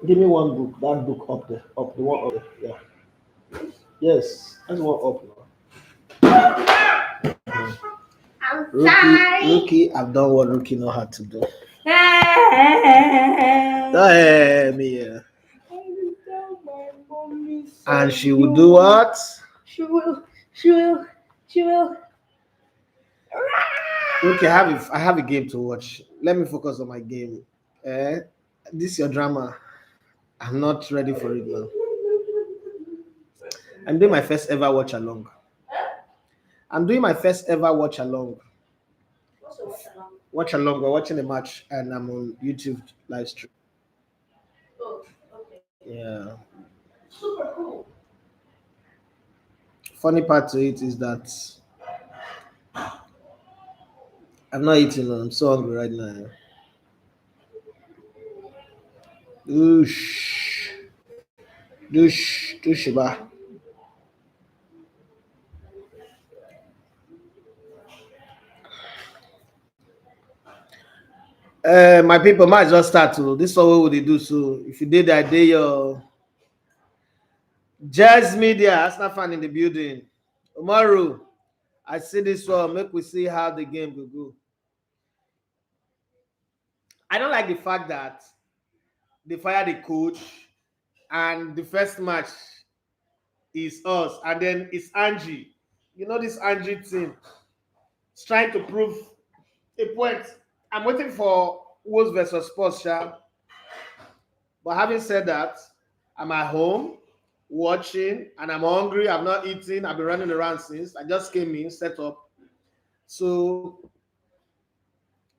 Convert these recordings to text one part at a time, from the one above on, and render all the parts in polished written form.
Give me one book. That book up there. Up the one up there. Yeah. Yes. That's one up now. Rookie, I've done what Rookie know how to do. Me, yeah. And she will do what? She will. Okay, I have a game to watch. Let me focus on my game. This is your drama. I'm not ready for it now. I'm doing my first ever watch along. We're watching a match, and I'm on YouTube live stream. Yeah. Super cool. Funny part to it is that I'm not eating. I'm so hungry right now. Doosh. Doosh. My people might just start to. This is what they do. So if you did that day, your Jazz Media, that's not fun in the building. Umaru, I see this one. Make we see how the game will go. I don't like the fact that they fired the coach and the first match is us, and then it's Angie. You know this Angie team. It's trying to prove a point. I'm waiting for Wolves versus Sports, But having said that, I'm at home watching and I'm hungry. I'm not eating. I've been running around since. I just came in, set up. So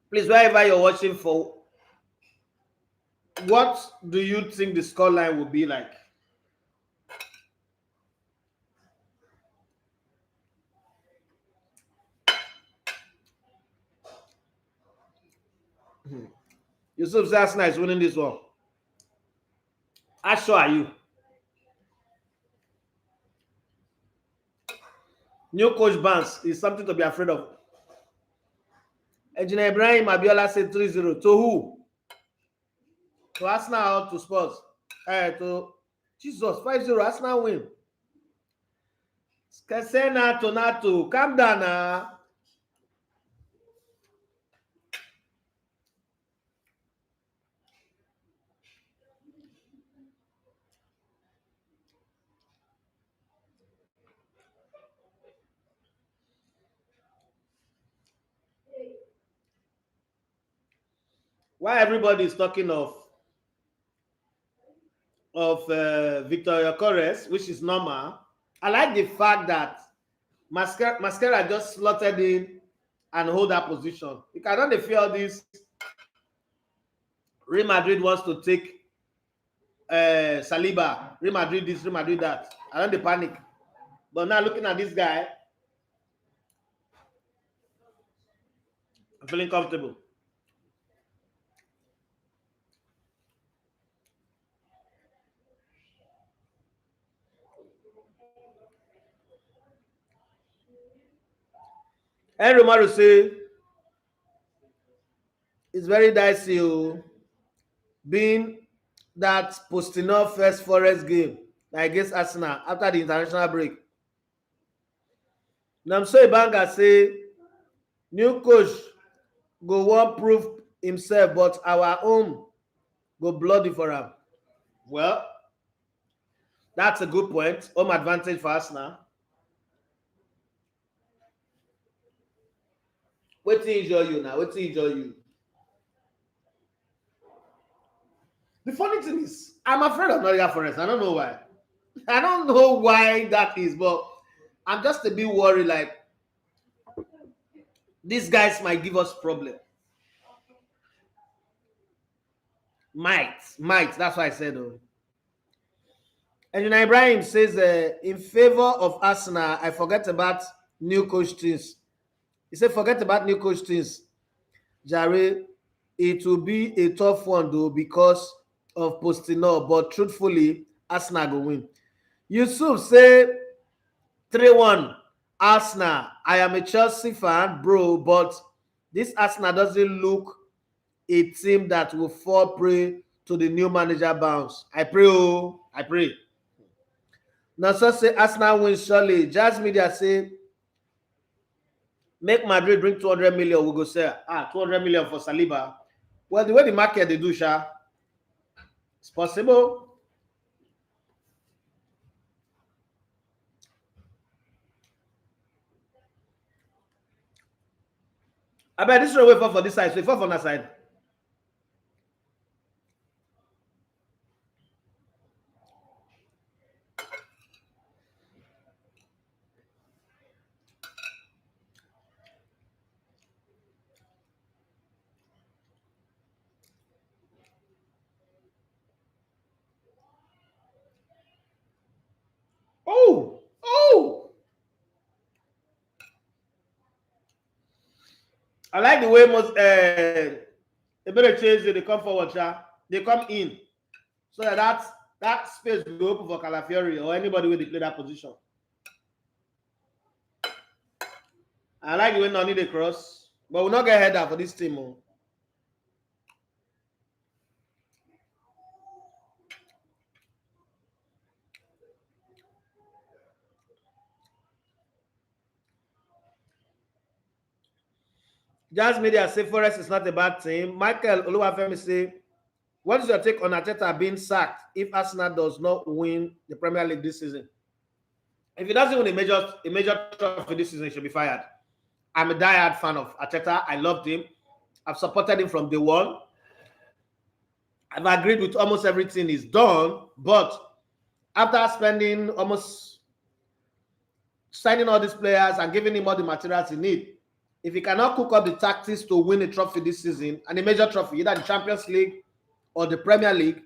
please, wherever you're watching for, what do you think the scoreline will be like? Yusuf Zasna is winning this one. How sure are you? New coach Barnes is something to be afraid of. Engineer Ibrahim Abiola said 3-0. To who? To Arsenal or to Spurs? To Jesus, 5-0. Arsenal win. Skesena Tonato. Calm down now. Why everybody is talking of Victoria Corres, which is normal. I like the fact that Mascara just slotted in and hold that position. You cannot feel this. Real Madrid wants to take Saliba. Real Madrid this, Real Madrid that. I don't panic. But now looking at this guy, I'm feeling comfortable. And Romero say it's very dicey being that Postino first Forest game against Arsenal after the international break. Namso Ibanga say new coach go want prove himself, but our own go bloody for him. Well, that's a good point. Home advantage for Arsenal. Wait till enjoy you now. Wait till enjoy you. The funny thing is, I'm afraid of Nottingham Forest. I don't know why. I don't know why that is, but I'm just a bit worried. Like these guys might give us problem. Might. That's why I said. And Ibrahim says, in favor of Arsenal, I forget about new coach things. He said, forget about new coach things. Jare, it will be a tough one though because of Postino, but truthfully, Arsenal will win. Yusuf say 3-1 Arsenal. I am a Chelsea fan, bro, but this Arsenal doesn't look a team that will fall prey to the new manager bounce. I pray, oh, I pray. Now, so say Arsenal wins surely. Jazz Media say, make Madrid bring 200 million, we go say, 200 million for Saliba. Well, the way the market they do, Sha, it's possible. I bet this is way for this side, so for that side. Oh, oh! I like the way most they better change it, they come forward, Sha. They come in. So that space will open for Calafiori or anybody with play that position. I like the way Nani they cross, but we'll not get header for this team. Oh. Jazz Media say Forest is not a bad team. Michael Oluwafemi say, what is your take on Arteta being sacked if Arsenal does not win the Premier League this season? If he doesn't win a major trophy this season, he should be fired. I'm a diehard fan of Arteta. I loved him. I've supported him from day one. I've agreed with almost everything he's done, but after spending almost signing all these players and giving him all the materials he needs, if he cannot cook up the tactics to win a trophy this season, and a major trophy, either the Champions League or the Premier League,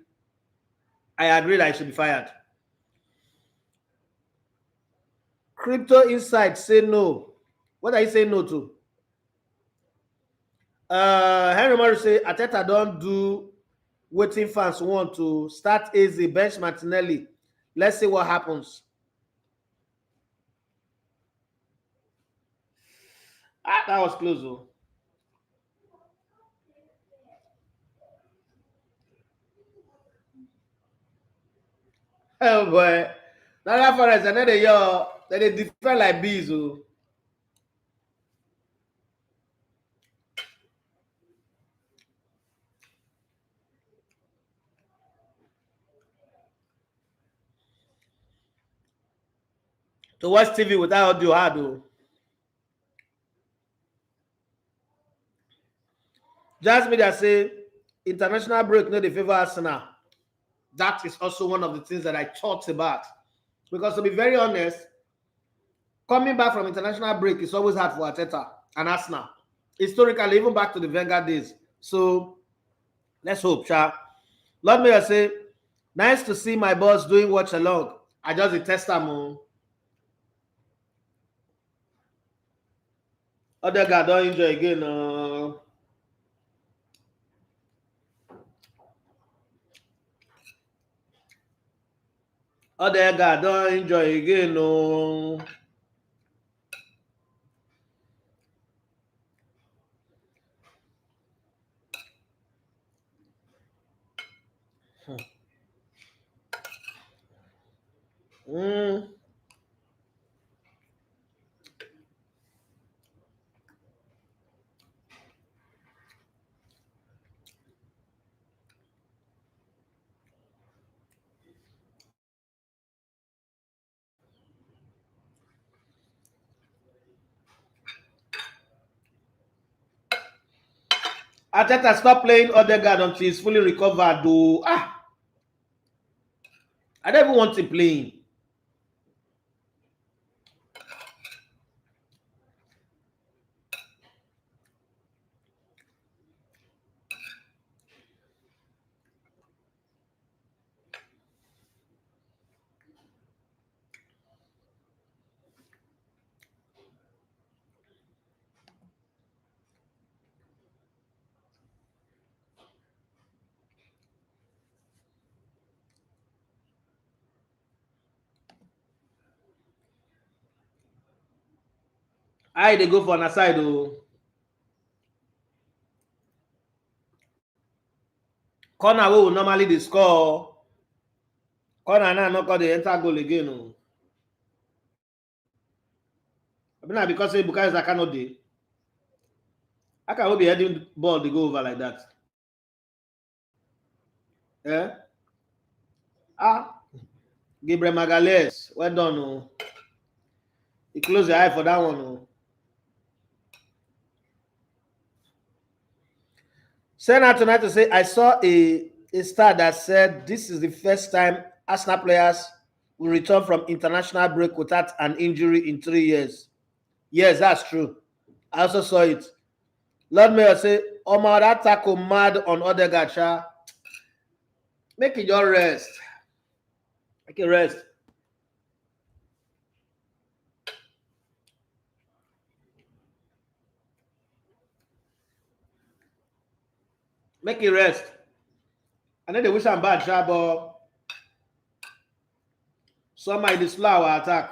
I agree that he should be fired. Crypto Insight say no. What are you saying no to? Henry Murray say Arteta don't do waiting fans want to start easy, bench Martinelli. Let's see what happens. That was close though. Oh boy. Now that Forest, another year, they defend like bees. Oh. To watch TV without audio hard. Oh. Just Media say international break no dey favor Arsenal. That is also one of the things that I talked about. Because to be very honest, coming back from international break is always hard for Arteta and Arsenal. Historically, even back to the Wenger days. So let's hope, Sha. Lord Mayor say, nice to see my boss doing watch along. I just detest them. Other guy don't enjoy again. Other guy don't enjoy again. Mm. Arteta stop playing Odegaard until he's fully recovered. Though. I don't even want him playing. They go for an aside. Oh. Corner wey will normally dey score. Corner now no come dey enter goal again o. Abi na because say Bukayo Saka no dey. How can we be heading ball dey go over like that? Eh? Gabriel Magalhaes, well done o. You close your eye for that one o. Send out tonight to say I saw a stat that said this is the first time Arsenal players will return from international break without an injury in 3 years. Yes, that's true. I also saw it. Lord Mayor say, Omo, that tackle mad on Odegaard, sha. Make it just rest. Make it rest. Make it rest. I know they wish I'm bad, sha, but somebody dey slow our attack.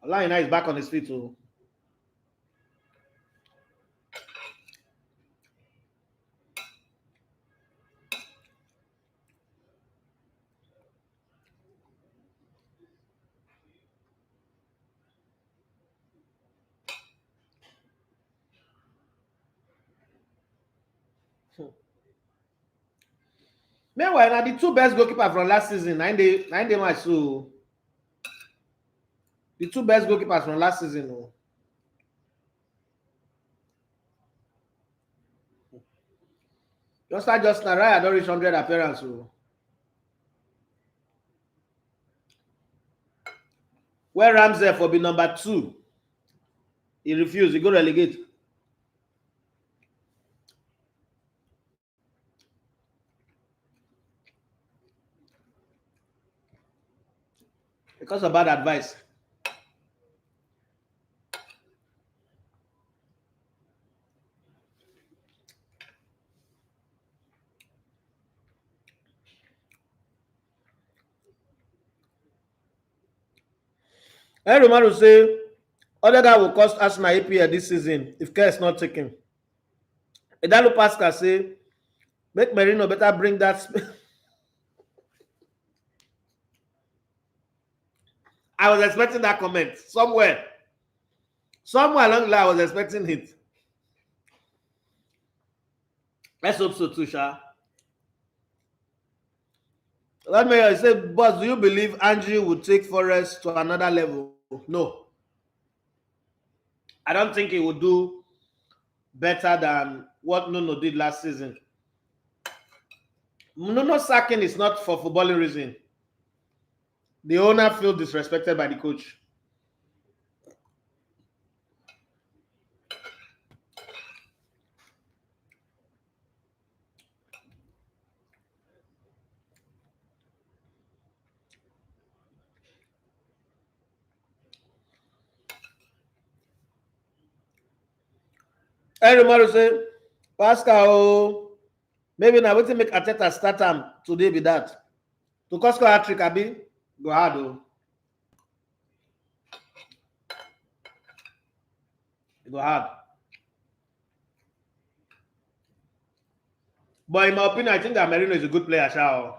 Olaiina is back on his feet too. Meanwhile, now the two best goalkeepers from last season, 9 day match. So the two best goalkeepers from last season. Oh. Just Naraya don't reach 100 appearance. Oh. Where Ramsey for be number 2. He refused. He go relegate. Because of bad advice. Every man will say, other guy will cost Arsenal APL this season if care is not taken. Idalo Pascal say, make Merino better bring that. I was expecting that comment somewhere. Somewhere along the line, I was expecting it. Let's hope so too, Sha. Let me say, boss, do you believe Andrew would take Forest to another level? No. I don't think he would do better than what Nuno did last season. Nuno sacking is not for footballing reason. The owner feels disrespected by the coach. Everybody say, Pascal, maybe now wetin make Arteta start him today be that. To Costco hat-trick, abi, go hard o. It go hard. But in my opinion, I think that Merino is a good player, Sha.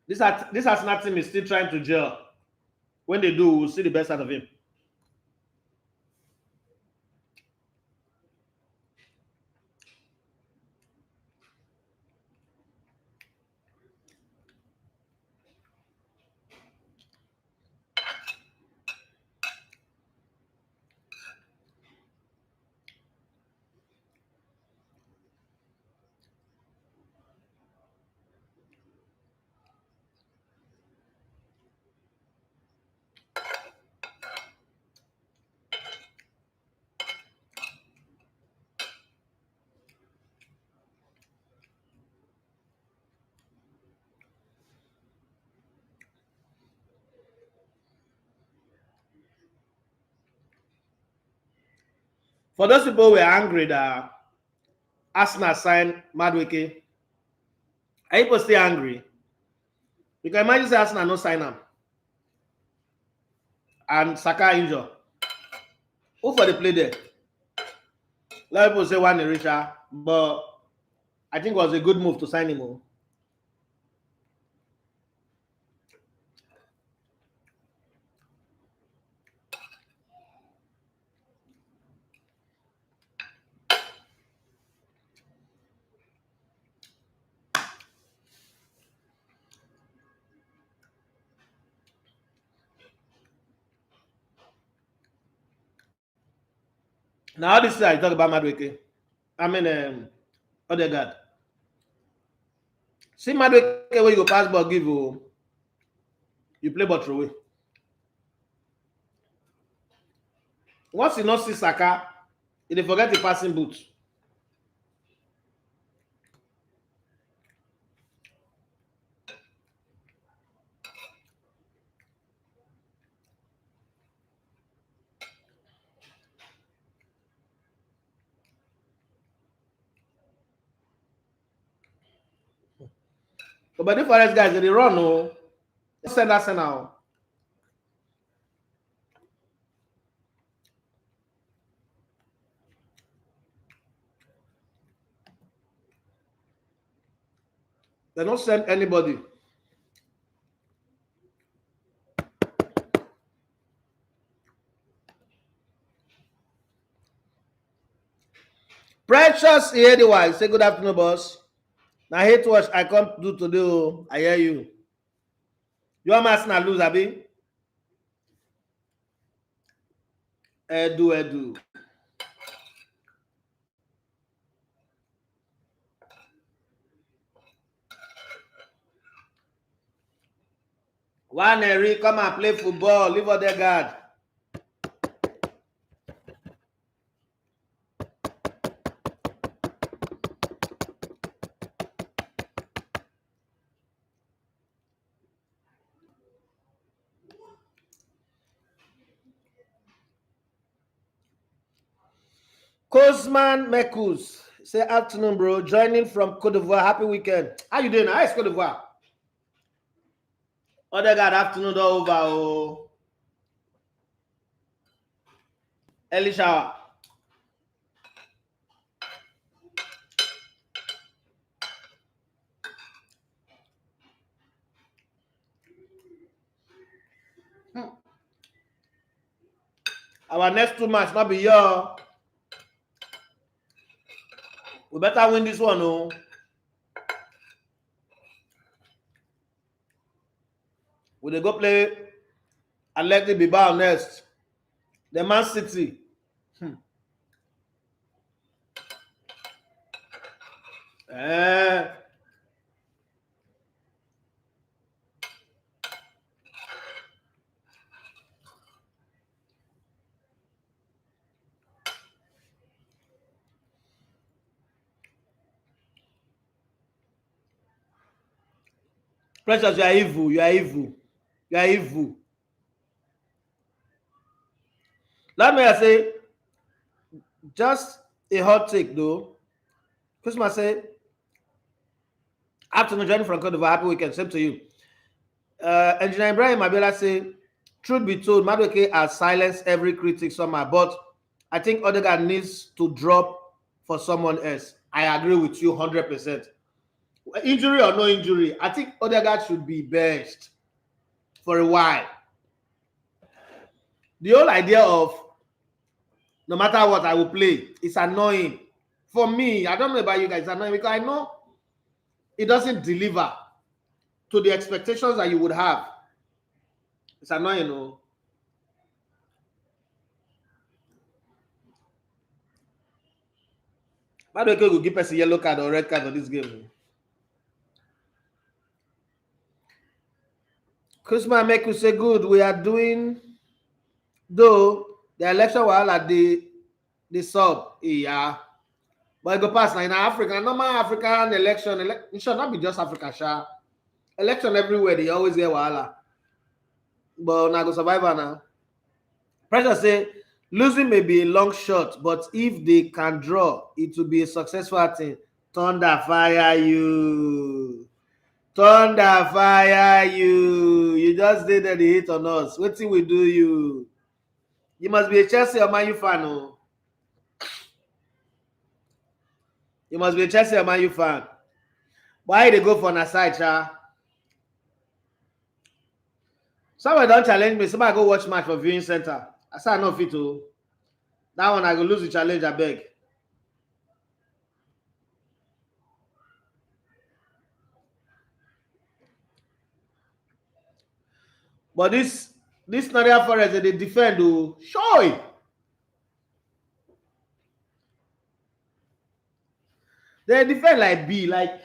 This Arsenal team is still trying to gel. When they do, we'll see the best out of him. For those people who were angry that Arsenal signed Madueke, are people still angry? You can imagine say Arsenal no sign him. And Saka injured. Who for the play there? A lot of people say one Erisha, but I think it was a good move to sign him. Now this is I talk about Madueke. I mean Odegaard. See Madueke where you go pass ball give you play ball through away. Once you not see Saka, you dey forget the passing boot. But the forest guys they run no. Send that now. They don't send anybody. Precious Iediwa, say good afternoon, boss. Now hate watch I come do today. I hear you. Your mass na lose, Abi. Edu. One Henry, come and play football. Leave Odegaard. Cosman Mekus, say afternoon, bro. Joining from Cote d'Ivoire. Happy weekend. How you doing? How is Cote d'Ivoire? Odegaard afternoon over. Oh. Early shower. Our next 2 matches not be here. We better win this one, oh. We dey go play Athletic Bilbao next. The Man City. Precious, you are evil. You are evil. You are evil. Let me say, just a hot take though. Christmas say, afternoon journey from Cote d'Ivoire, happy weekend. Same to you. Engineer Ibrahim Abiola say, truth be told, Madueke has silenced every critic somehow, but I think Odegaard needs to drop for someone else. I agree with you 100%. Injury or no injury, I think Odegaard should be benched for a while. The whole idea of no matter what I will play, it's annoying. For me, I don't know about you guys, it's annoying because I know it doesn't deliver to the expectations that you would have. It's annoying, no? Why do you go give us a yellow card or red card for this game? Kusma make you say good. We are doing, though the election while at the sub, yeah. But it go pass now in Africa. Normal African election, it should not be just Africa, sha. Election everywhere, they always get wahala. But now go survivor now. Pressure say losing may be a long shot, but if they can draw, it will be a successful thing. Thunder fire you. Thunder fire you. You just did the hit on us. What thing we do you? You must be a Chelsea or Man U fan, oh. You must be a Chelsea or Man U fan. Why they go for an aside, cha? Somebody don't challenge me. Somebody go watch match for viewing center. I say I no fit to. That one I go lose the challenge, I beg. But this Nottingham Forest, they defend, oh, show it. They defend like B, like.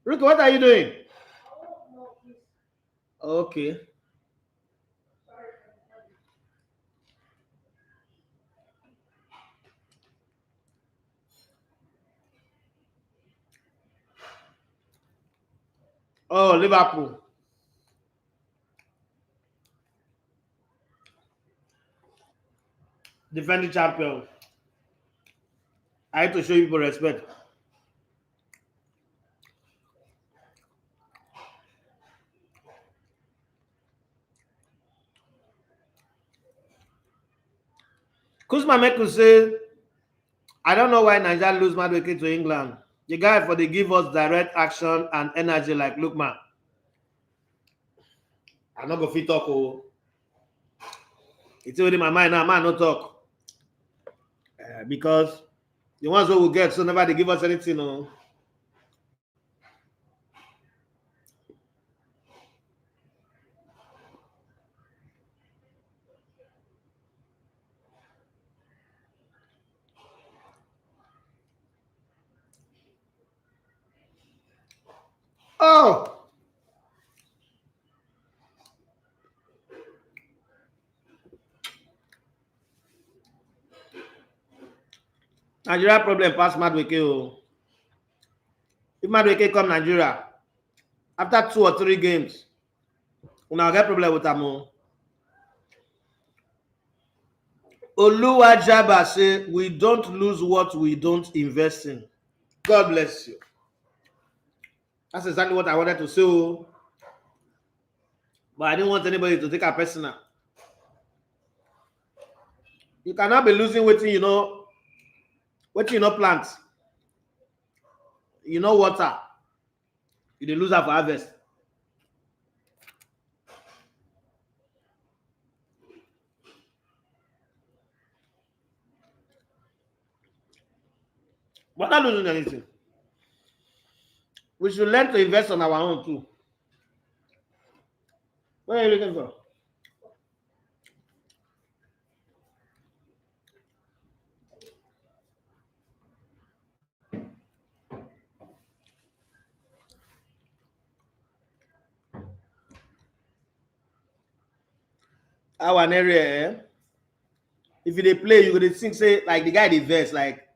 Ricky, what are you doing? Okay. Oh, Liverpool. Defending champion. I have to show people respect. Kuzma Meku say, I don't know why Nigeria lose Madueke to England. The guy for they give us direct action and energy like Lookman. I'm not going to talk. Oh. It's already my mind now. Man, no talk. Because the ones who will get, so never they give us anything. Oh. Oh! Nigeria problem pass Madueke. Oh. If Madueke come Nigeria, after 2 or 3 games, we now get problem with them. Oluwa Jaba say, we don't lose what we don't invest in. God bless you. That's exactly what I wanted to say. Oh. But I didn't want anybody to take it personal. You cannot be losing waiting, plant. Water. You lose for harvest. We're not losing anything. We should learn to invest on our own too. What are you looking for? Our area, if you play, you go to think, say, like the guy they verse, like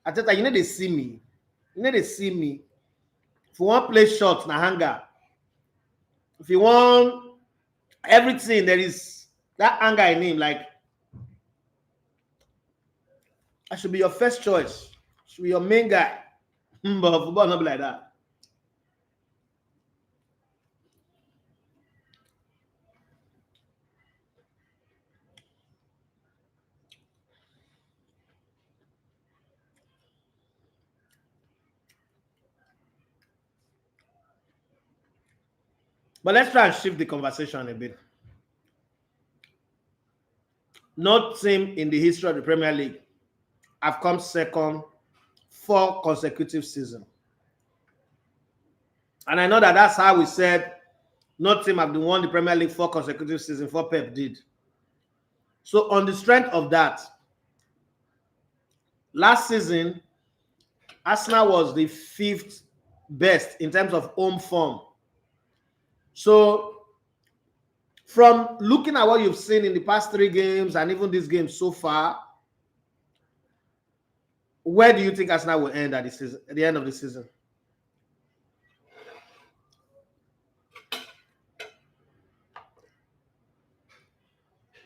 Arteta, they see me. They see me. If you want play shots, na hanger. If you want everything, there is that anger in him. Like, I should be your first choice. Should be your main guy. But football not be like that. But let's try and shift the conversation a bit. No team in the history of the Premier League have come second 4 consecutive seasons. And I know that's how we said no team have won the Premier League 4 consecutive seasons. 4 Pep did. So on the strength of that, last season, Arsenal was the 5th best in terms of home form. So from looking at what you've seen in the past 3 games and even this game so far, where do you think Arsenal will end at the end of the season?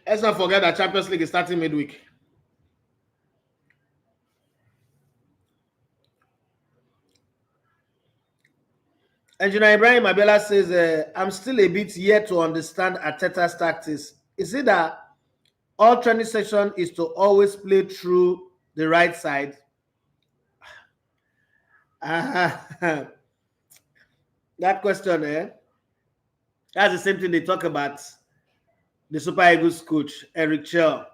Let's not forget that Champions League is starting midweek. Engineer Ibrahim Abela says, I'm still a bit yet to understand Arteta's tactics. Is it that all training session is to always play through the right side. That question, that's the same thing they talk about the Super Eagles coach, Eric Chell.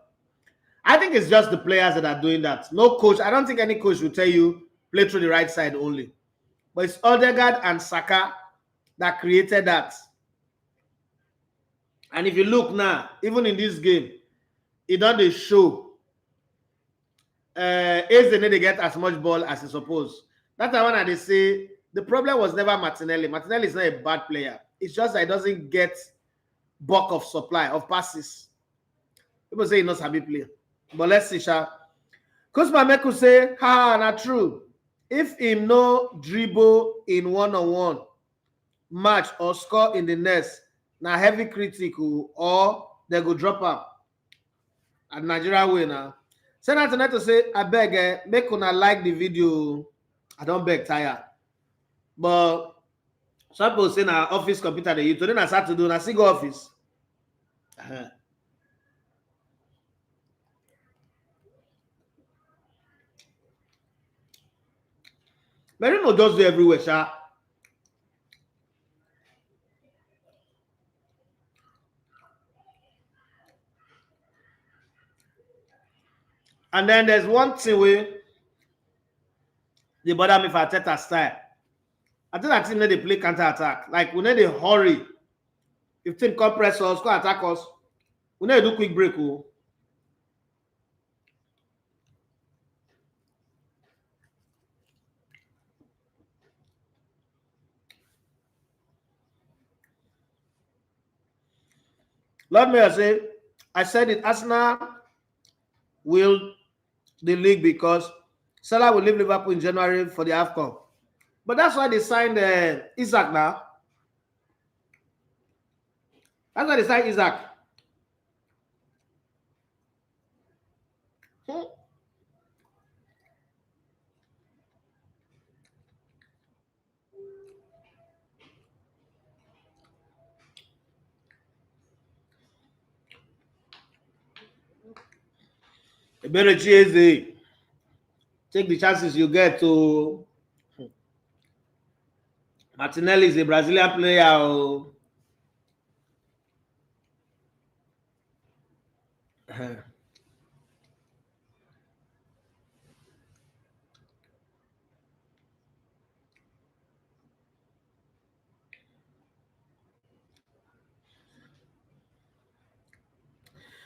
I think it's just the players that are doing that. No coach, I don't think any coach will tell you play through the right side only. But it's Odegaard and Saka that created that. And if you look now, even in this game, it doesn't show Eze they get as much ball as he supposed. That's the one that they say the problem was never Martinelli. Martinelli is not a bad player. It's just that he doesn't get bulk of supply of passes. People say he's not a big player. But let's see, Sha. Kusma Meku say, not true. If him no dribble in one-on-one match or score in the next, na heavy critical or they go drop am. At Nigeria way now. Send out tonight to say, I beg, make una like the video. I don't beg tire. But some people say na office computer they use. Today na Saturday, na still go office. Merino just do everywhere, sha. And then there's one thing where they bother me for Arteta style. I think that team need to play counter attack. Like we need to hurry. If team come press us, go attack us, we need to do quick break. Oh. Lord may I say, I said it. Arsenal will the league because Salah will leave Liverpool in January for the AFCON. But that's why they signed Isaac now. That's why they signed Isaac. Eberechi take the chances you get to. Martinelli is a Brazilian player. Oh.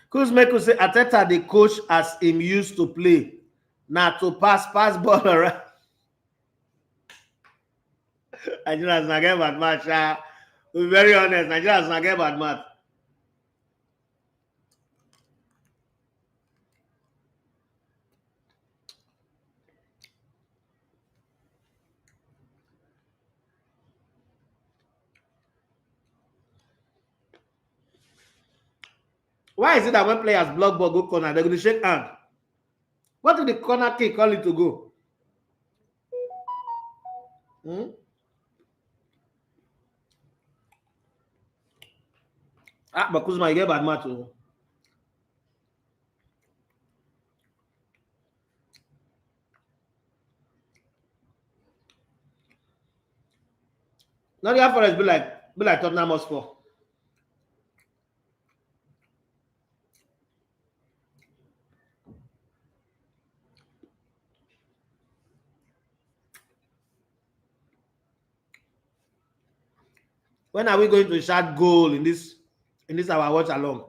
Kuzmeku say Arteta the coach as him used to play. Now to pass ball around. Nigerians not get bad match. To be very honest, Nigerians not get bad match. Why is it that when players block ball go corner, they're going to shake hand? What did the corner kick call it to go? But Kuzma, you get bad match. Oh. Now the Forest be like Tottenham Hotspur. When are we going to shout goal in this our watch along?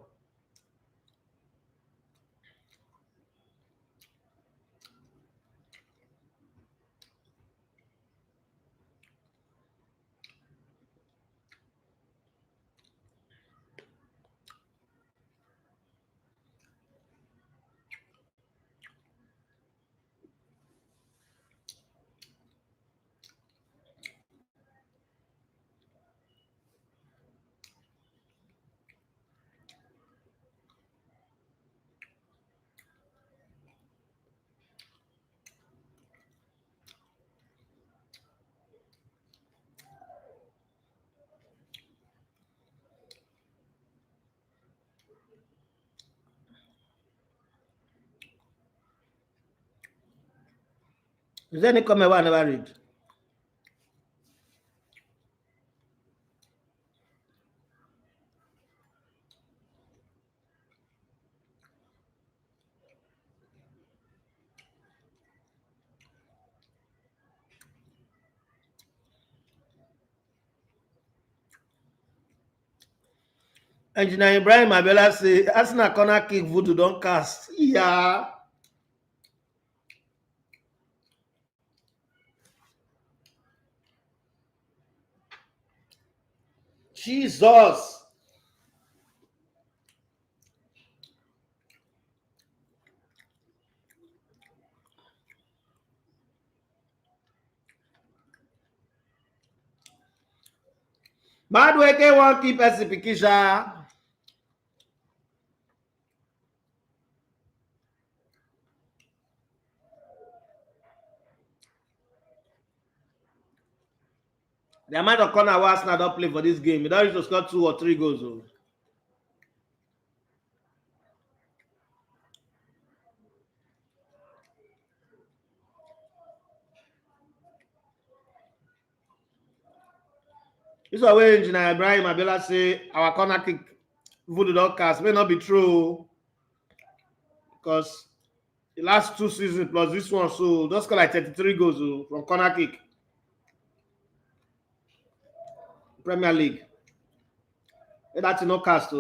Is there any comment I never read? Engineer Ibrahim Abela say Arsenal corner kick voodoo don't cast. Yeah. Jesus. Madweke won't keep Esipikisha. The amount of corner Arsenal don't play for this game, they don't used to score 2 or 3 goals. Oh. This is why Engineer Ibrahim Abela say our corner kick voodoo don't cast may not be true because the last 2 seasons plus this one, so just score like 33 goals from corner kick. Premier League. That's no cast.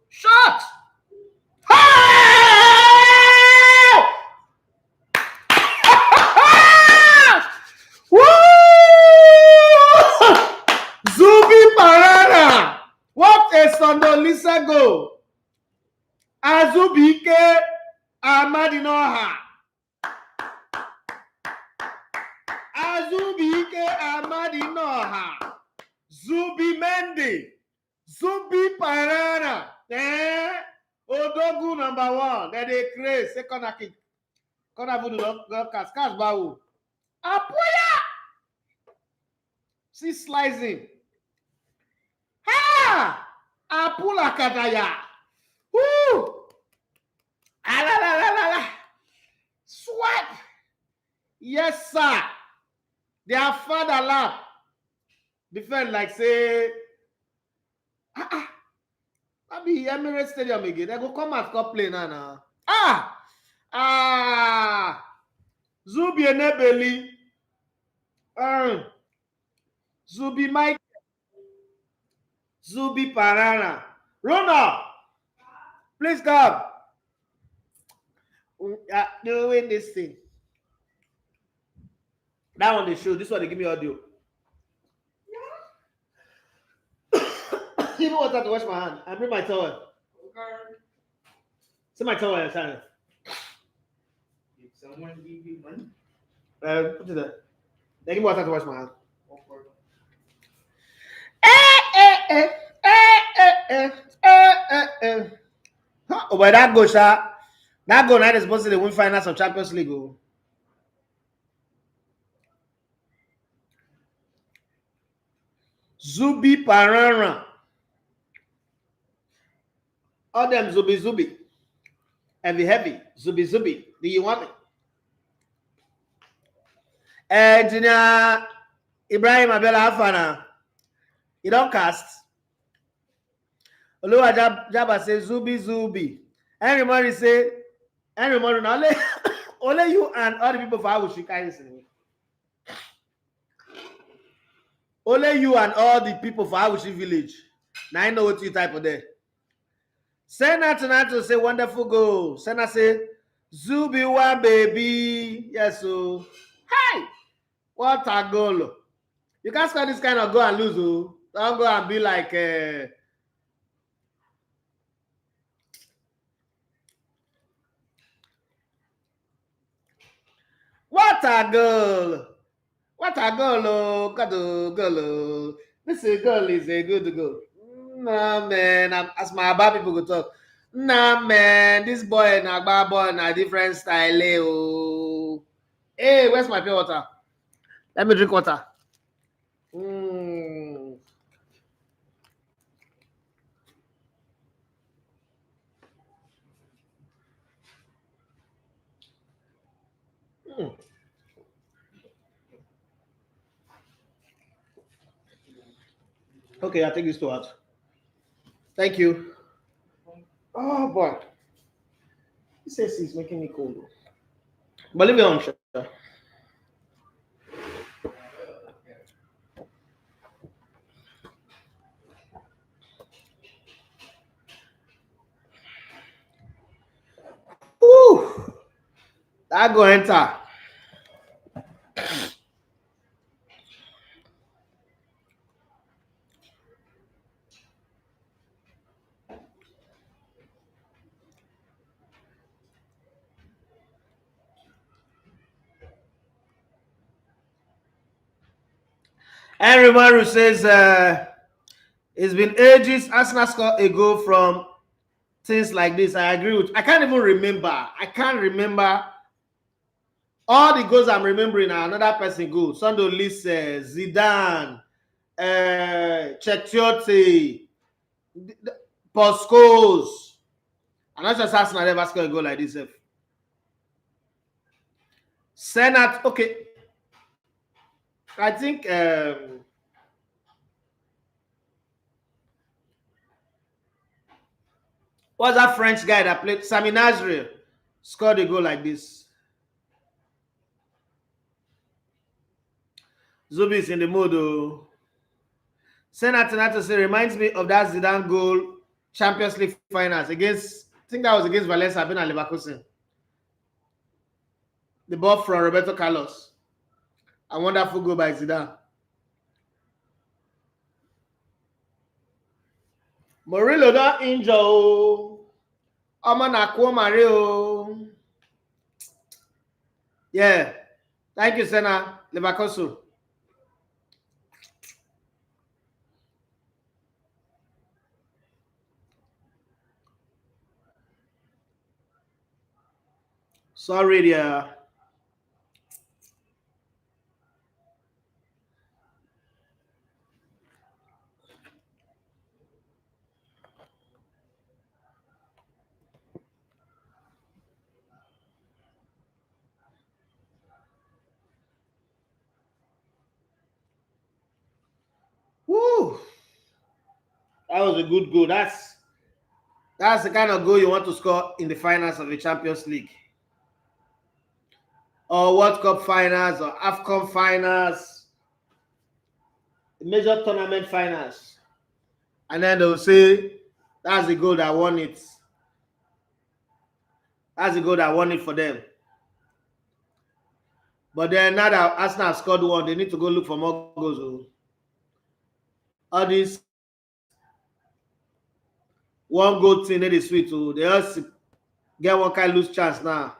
Shot! Woo! Zubi Parana! What a Sondolisa goal! Azubike Amadinoha. Azubike Amadinoha. Zubi Mendy. Zubi Parana. Odogu number 1. Then they create second kick. Corner voodoo don't cast. Cast Bawu. Apoya! See slicing. Ha! Apula Kataya. Woo! Alalalala. Swipe. Yes, sir. Their father lap. Defend like say. That be Emirates Stadium again. They go come and come play now. Zubi Enebeli. Zubi Mike. Zubi Parana. Ronald. Please come. Doing this thing. That one they show. This one they give me audio. You know what? I have to wash my hand. I bring my towel. Okay. See my towel inside. If someone give you money, put it there. They give me water to wash my hand. Oh, but that goes, that goal now is supposed to win finals of Champions League. Oh. Zubi Parana. All them Zubi. Heavy. Zubi. Do you want it? Engineer Ibrahim Abela Afana. You don't cast. Oluwa Jaba say Zubi. Everybody say, only you and all the people for Awushi carry this. Only you and all the people for Awushi village. Now I know what you type of there. Senna tonight to say wonderful goal. Senna say Zubi one baby. Yes, so hi. What a goal. You can't score this kind of goal and lose. Don't go and be like what a goal. What a goal, oh, goal. This goal is a good goal. Nah, man, as my bad people go talk. Nah, man, this boy na bad boy na different style. Oh. Hey, where's my pure water? Let me drink water. Okay, I'll take this to out. Thank you. Oh boy. He says he's making me cold. But leave it on, sure. Ooh, that go enter. Everyone who says it's been ages. Arsenal scored a goal from things like this. I agree with. I can't even remember. I can't remember all the goals I'm remembering are another person goal. Sondo list Zidane, Chekchiote, Poscos. I'm not just Arsenal ever scored a goal like this. Senat, okay. I think what's that French guy that played Sami Nasri scored a goal like this. Zubi is in the mood. Senat say reminds me of that Zidane goal Champions League finals against, I think that was against Valencia, been at Leverkusen. The ball from Roberto Carlos. A wonderful goal by Zidane. Murillo don't injure. Oman Akwo Mario. Yeah. Thank you, Senna. Leverkusen. Sorry, dear. Woo! That was a good goal. That's the kind of goal you want to score in the finals of the Champions League. Or World Cup finals or AFCON finals. Major tournament finals. And then they'll say that's the goal that won it. That's the goal that won it for them. But then now that Arsenal scored one, they need to go look for more goals. All this one goal thing, they sweet. They just get one kind of lose chance now.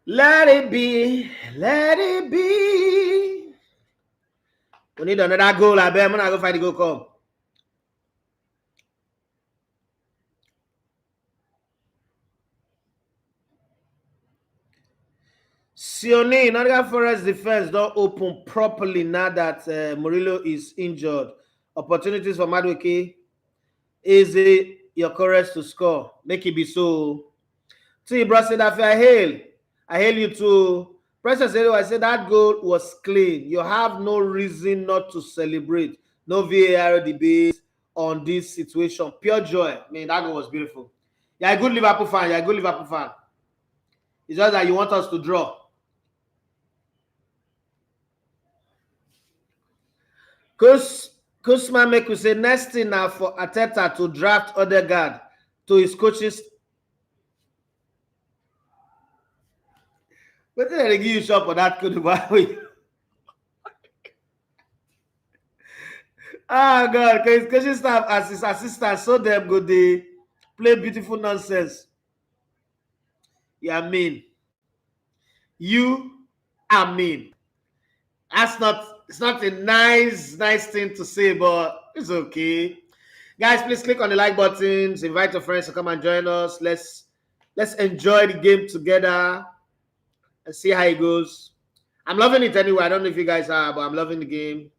Let it be, let it be. We need another goal. I bet I'm gonna go fight the goal come. Sione, Nottingham Forest defense don't open properly now that Murillo is injured. Opportunities for Madueke. Is it your courage to score? Make it be so. See, bro, said that I hail you too. Precious, I said that goal was clean. You have no reason not to celebrate. No VAR debate on this situation. Pure joy. Man, that goal was beautiful. You're a good Liverpool fan. You're a good Liverpool fan. It's just that you want us to draw. Kusma make you say next thing now for Arteta to draft Odegaard to his coaches. But then they give you shot for that could be. Oh God, because his coaching staff as his assistant so them go they play beautiful nonsense. Yeah, mean. You are mean. It's not a nice thing to say, but it's okay. Guys, please click on the like buttons, invite your friends to come and join us. Let's enjoy the game together and see how it goes. I'm loving it anyway. I don't know if you guys are, but I'm loving the game.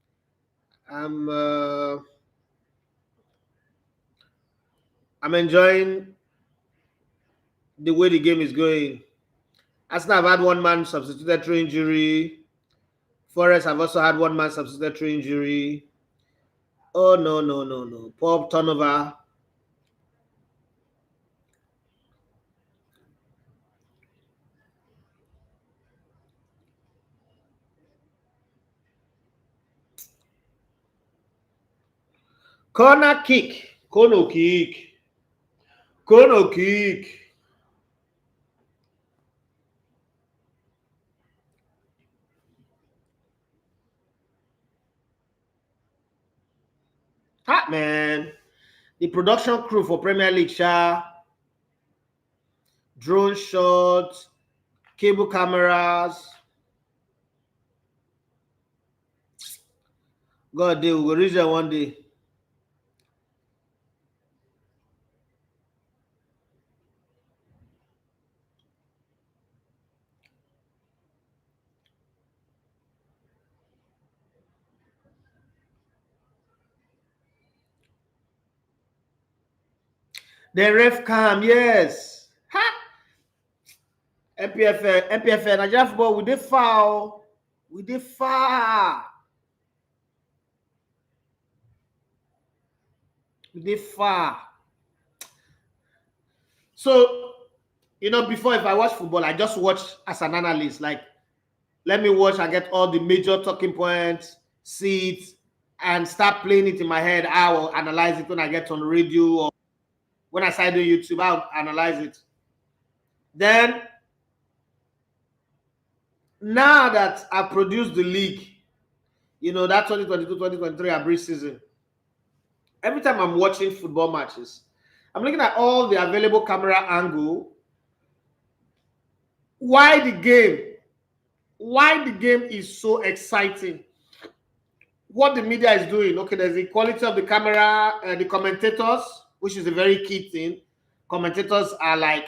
I'm enjoying the way the game is going. Arsenal have had one man substituted through injury. Forest have also had one man substituted through injury. Oh no, no, no, no. Poor turnover. Corner kick. Corner kick. Corner kick. Ah, man. The production crew for Premier League, drone shots, cable cameras. God, they will reach there one day. The ref cam, yes. Ha! MPFL, Nigerian football, we did foul. We did foul. We did foul. So, before if I watch football, I just watch as an analyst. Like, let me watch and get all the major talking points, see it, and start playing it in my head. I will analyze it when I get on radio or when I start doing YouTube. I'll analyze it. Then, now that I produced the league, that 2022-2023 Abri season, every time I'm watching football matches, I'm looking at all the available camera angle. Why the game is so exciting. What the media is doing. Okay, there's the quality of the camera, the commentators, which is a very key thing. Commentators are like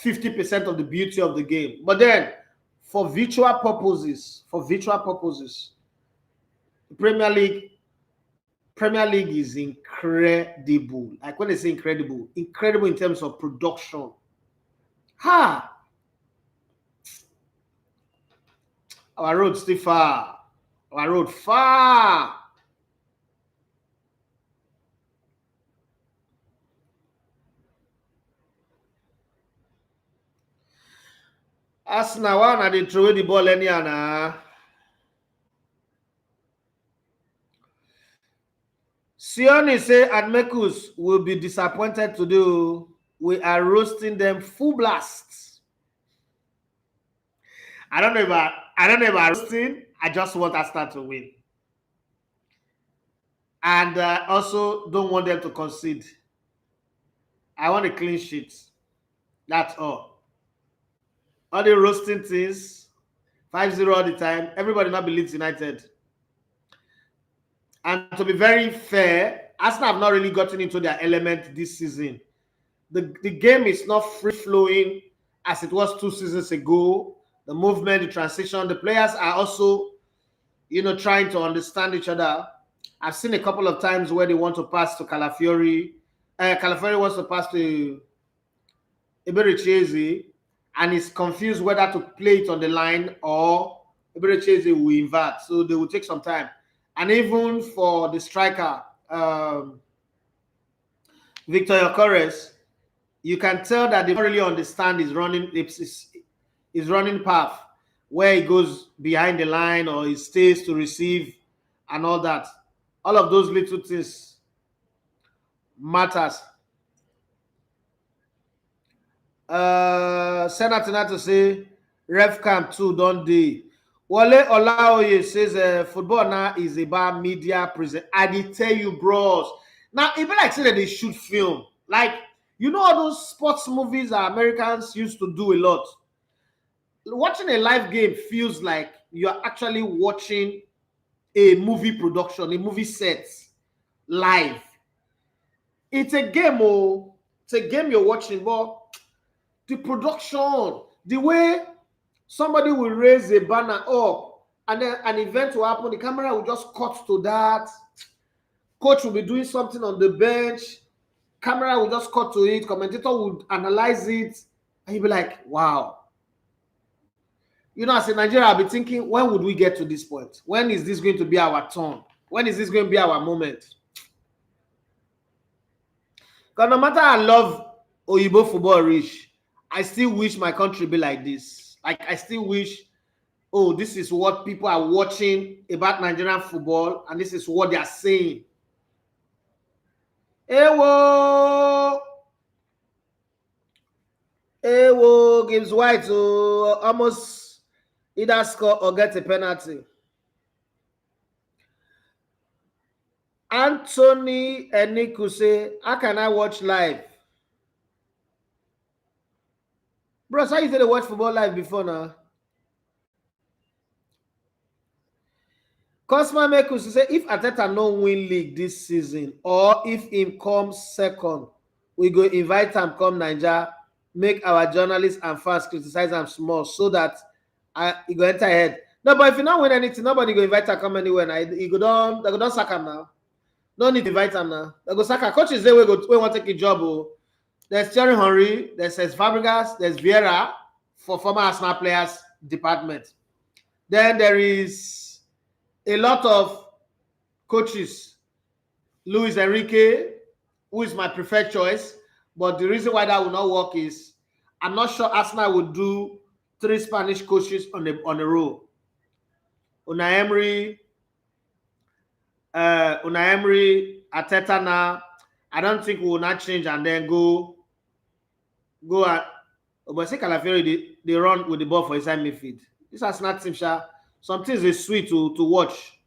50% of the beauty of the game. But then, for virtual purposes, the Premier League is incredible. Like when they say incredible in terms of production. Ha! Our road still far. Our road far. Arsenal, why they throw the ball anyhow now? Sione say Admekus will be disappointed to do. We are roasting them full blast. I don't know about roasting. I just want Arsenal to win. And also don't want them to concede. I want a clean sheet. That's all. All the roasting things, 5-0 all the time. Everybody not believes United. And to be very fair, Arsenal have not really gotten into their element this season. The game is not free-flowing as it was 2 seasons ago. The movement, the transition, the players are also, trying to understand each other. I've seen a couple of times where they want to pass to Calafiori. Calafiori wants to pass to Eberechieze and is confused whether to play it on the line or Eberechieze will invert. So they will take some time. And even for the striker, Victor Yokores, you can tell that they don't really understand his running path, where he goes behind the line or he stays to receive and all that. All of those little things matters. Senator to say ref camp 2 don't they? Wale Olaoye says football now is about media present. I did tell you, bros. Now, even like say that they shoot film. Like, all those sports movies that Americans used to do a lot. Watching a live game feels like you're actually watching a movie production, a movie set live. It's a game, it's a game you're watching, but the production, the way somebody will raise a banner up and then an event will happen, the camera will just cut to that. Coach will be doing something on the bench. camera will just cut to it, commentator would analyze it, and you'll be like, wow. You know, as a Nigerian, I'll be thinking, when would we get to this point? When is this going to be our turn? When is this going to be our moment? Because no matter I love Oyibo football rich, I still wish my country be like this. Like, I still wish, oh, this is what people are watching about Nigerian football, and this is what they are saying. Ewo! Ewo gives White to almost either score or get a penalty. Anthony Eniku say, how can I watch live? Bro, how you say they watch football live before now? Cosma Mekus say, if Arteta no win league this season, or if him comes second, we go invite him come Nigeria, make our journalists and fans criticize him small so that he go enter ahead. No, but if you not win anything, nobody go invite him come anywhere. Now they go down sack him now. No need to invite him now. They go sack him. Coaches they will want to take a job. Oh. There's Thierry Henry, there's Fabregas, there's Vieira for former Arsenal players department. Then there is a lot of coaches. Luis Enrique, who is my preferred choice, but the reason why that will not work is I'm not sure Arsenal would do 3 Spanish coaches on a row. Unai Emery, Arteta now. I don't think we will not change and then go at. But say Calafiori, they run with the ball for inside midfield. This has not team. Some things is sweet to watch.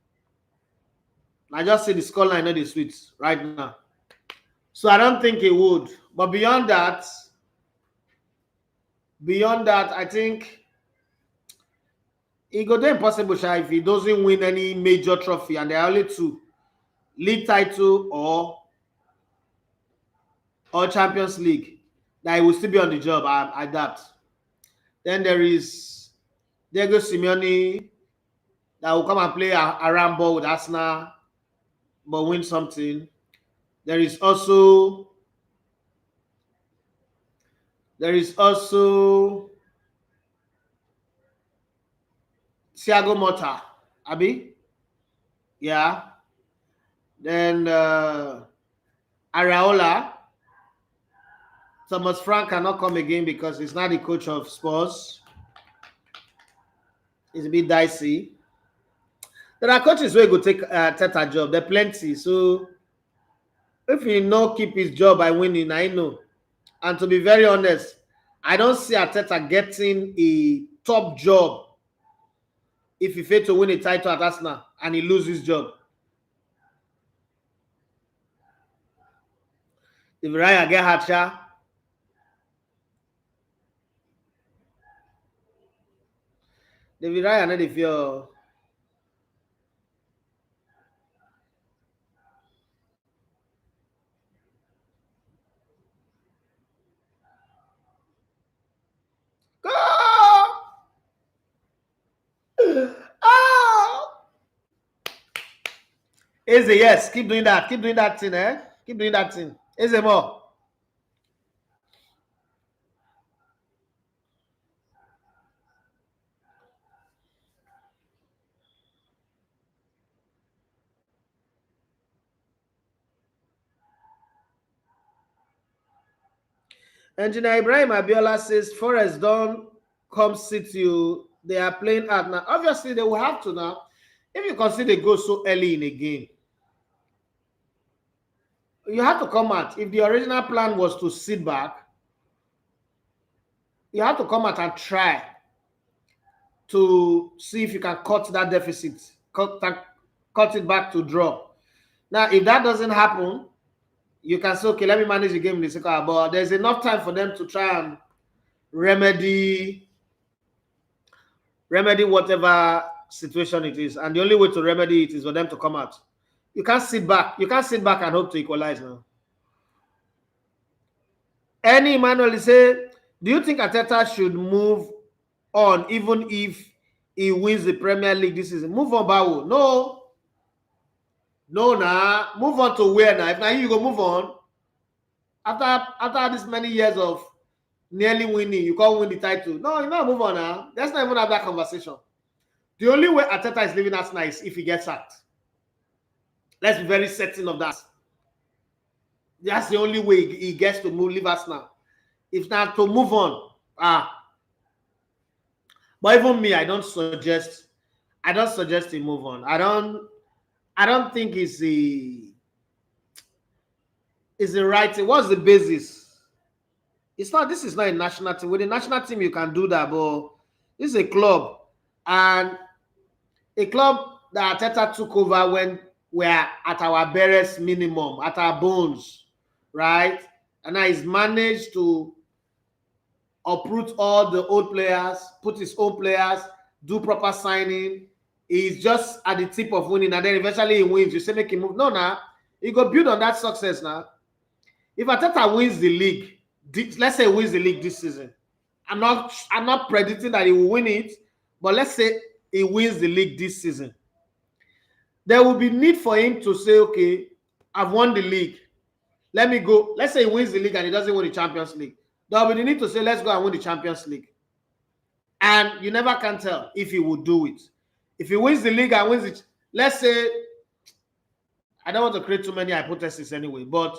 I just see the scoreline, not the sweet right now. So I don't think it would. But beyond that, I think it go there impossible if he doesn't win any major trophy, and there are only 2: league title or Champions League. That he will still be on the job. I doubt. Then there is Diego Simeone that will come and play a ramble with Arsenal, but win something. There is also Thiago Motta, Abi. Yeah. Then Araola. Thomas Frank cannot come again because he's not the coach of Spurs. It's a bit dicey. There are coaches where he go take Arteta job. There are plenty. So if he not keep his job by winning, I know. And to be very honest, I don't see Arteta getting a top job if he fails to win a title at Arsenal and he loses his job. If Raya get Hatcha, David Raya not the fear. Eze, yes, keep doing that thing, eh? Keep doing that thing. Eze more. Engineer Ibrahim Abiola says Forest don't come sit you. They are playing out now. Obviously, they will have to now. If you consider they go so early in a game, you have to come out. If the original plan was to sit back, you have to come out and try to see if you can cut that deficit, cut it back to draw. Now, if that doesn't happen, you can say, okay, let me manage the game in the second half. But there's enough time for them to try and remedy whatever situation it is. And the only way to remedy it is for them to come out. You can't sit back. You can't sit back and hope to equalize now. Any Emmanuel say, do you think Arteta should move on even if he wins the Premier League this season? Move on, Bawo. No, nah. Move on to where now? If now you go move on. After this many years of nearly winning, you can't win the title. No, you not move on now. Let's not even have that conversation. The only way Arteta is leaving Arsenal is if he gets sacked. Let's be very certain of that. That's the only way he gets to leave Arsenal. If not to move on, but even me, I don't suggest he move on. I don't think it's the right thing. What's the basis? It's not. This is not a national team. With a national team, you can do that, but this is a club, and a club that Arteta took over when we're at our barest minimum, at our bones, right? And now he's managed to uproot all the old players, put his own players, do proper signing. He's just at the tip of winning, and then eventually he wins. You say make him move. No, nah. He go build on that success now. If Arteta wins the league, let's say he wins the league this season. I'm not predicting that he will win it, but let's say he wins the league this season. There will be need for him to say, okay, I've won the league. Let me go. Let's say he wins the league and he doesn't win the Champions League. There will be the need to say, let's go and win the Champions League. And you never can tell if he will do it. If he wins the league and wins it, let's say, I don't want to create too many hypotheses anyway, but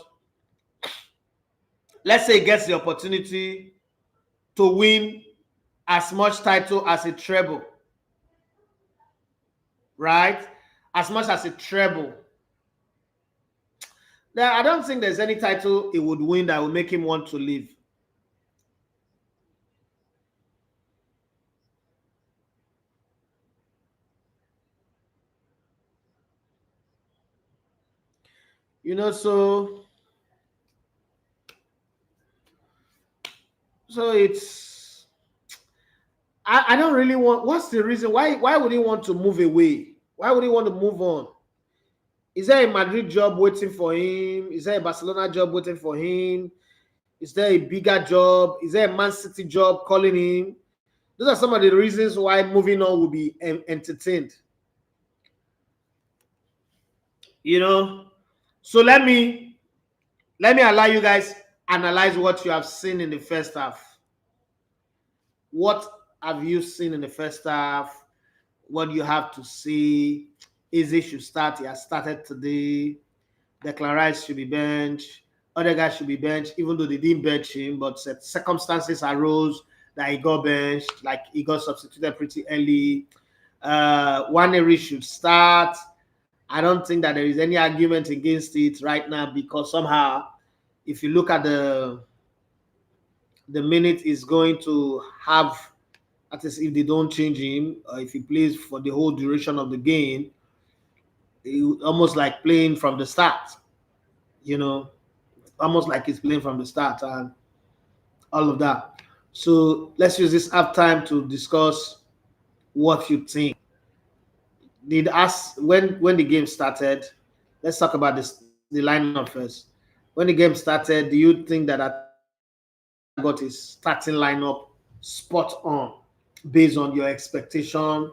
let's say he gets the opportunity to win as much title as a treble, right? As much as a treble. I don't think there's any title he would win that would make him want to leave. You know, so it's I don't really want. What's the reason? Why would he want to move away? Why would he want to move on? Is there a Madrid job waiting for him? Is there a Barcelona job waiting for him? Is there a bigger job? Is there a Man City job calling him? Those are some of the reasons why moving on will be entertained. You know, so let me allow you guys analyze what you have seen in the first half. What have you seen in the first half? What do you have to see? Izzy should start. He has started today. Declan Rice should be benched. Other guys should be benched, even though they didn't bench him. But circumstances arose that he got benched, like he got substituted pretty early. Waneri should start. I don't think that there is any argument against it right now, because somehow, if you look at the minute is going to have, at least if they don't change him, or if he plays for the whole duration of the game, almost like playing from the start, you know, almost like he's playing from the start and all of that. So let's use this halftime to discuss what you think. Did ask when the game started. Let's talk about the lineup first. When the game started, do you think that Arteta got his starting lineup spot on, based on your expectation,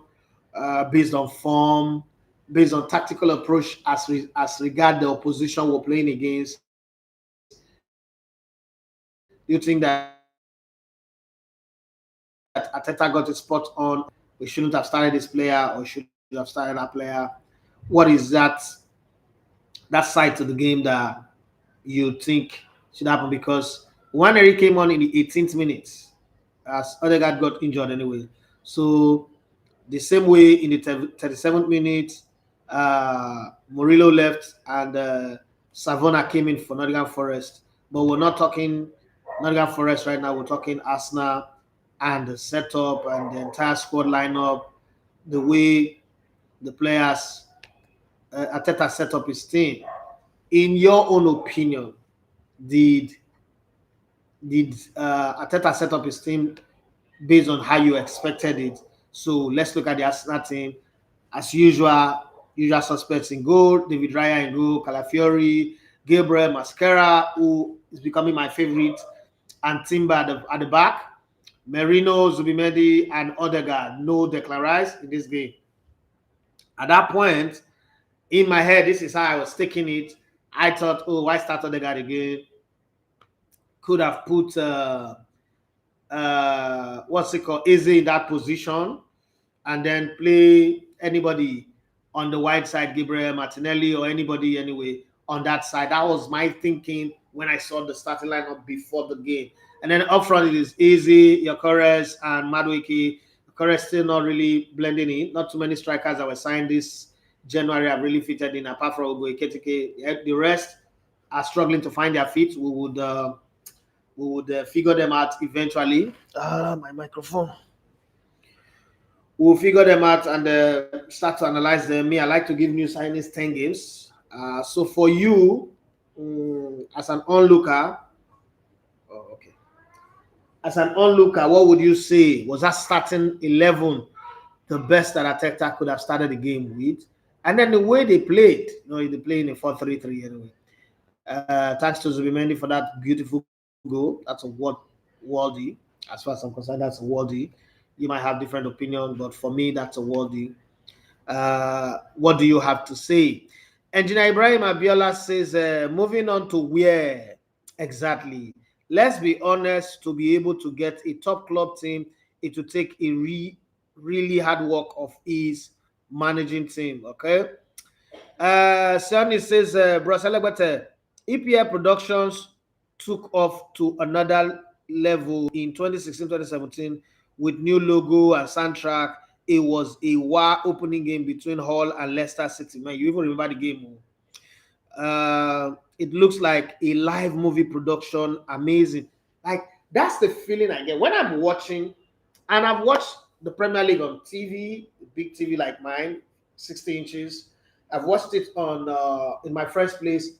based on form, based on tactical approach as regard the opposition we're playing against? Do you think that Arteta got it spot on? We shouldn't have started this player, or should have started that player? What is that side to the game that you think should happen? Because Waneri came on in the 18th minute, as Odegaard got injured anyway. So the same way in the 37th minute, Murillo left and Savona came in for Nottingham Forest. But we're not talking Nottingham Forest right now. We're talking Arsenal and the setup and the entire squad lineup, the way the players Arteta set up his team. In your own opinion, did Arteta set up his team based on how you expected it? So let's look at the Arsenal team. As usual suspects in goal: David Raya in goal, Calafiori, Gabriel Mascara, who is becoming my favorite, and Timber at the back. Merino, Zubimendi, and Odegaard. No Declan Rice in this game. At that point, in my head, this is how I was taking it. I thought, oh, why start Odegaard again? could have put what's it called, Easy in that position, and then play anybody on the wide side, Gabriel Martinelli or anybody anyway on that side. That was my thinking when I saw the starting lineup before the game. And then up front it is Easy, Yokores, and Madueke. Yokores still not really blending in. Not too many strikers that were signed this January have really fitted in, apart from Ogo Eketike. The rest are struggling to find their feet. We would figure them out eventually. My microphone. We'll figure them out and start to analyze them. Me, I like to give new signings 10 games. So for you, as an onlooker, okay. As an onlooker, what would you say? Was that starting 11 the best that Arteta could have started the game with? And then the way they played, they play in a 4-3-3 anyway. Thanks to Zubimendi for that beautiful goal. That's a worldie. As far as I'm concerned, that's a worldie. You might have different opinion, but for me, that's a worldie. What do you have to say? Engineer Ibrahim Abiola says, moving on to where exactly? Let's be honest, to be able to get a top club team, it will take a really hard work of his managing team, okay? Sonny says, Bro Celebrate, EPL Productions took off to another level in 2016-2017 with new logo and soundtrack. It was a wow opening game between Hull and Leicester City. Man, you even remember the game? It looks like a live movie production. Amazing. Like, that's the feeling I get when I'm watching, and I've watched the Premier League on TV, big TV like mine, 60 inches. I've watched it on in my friend's place,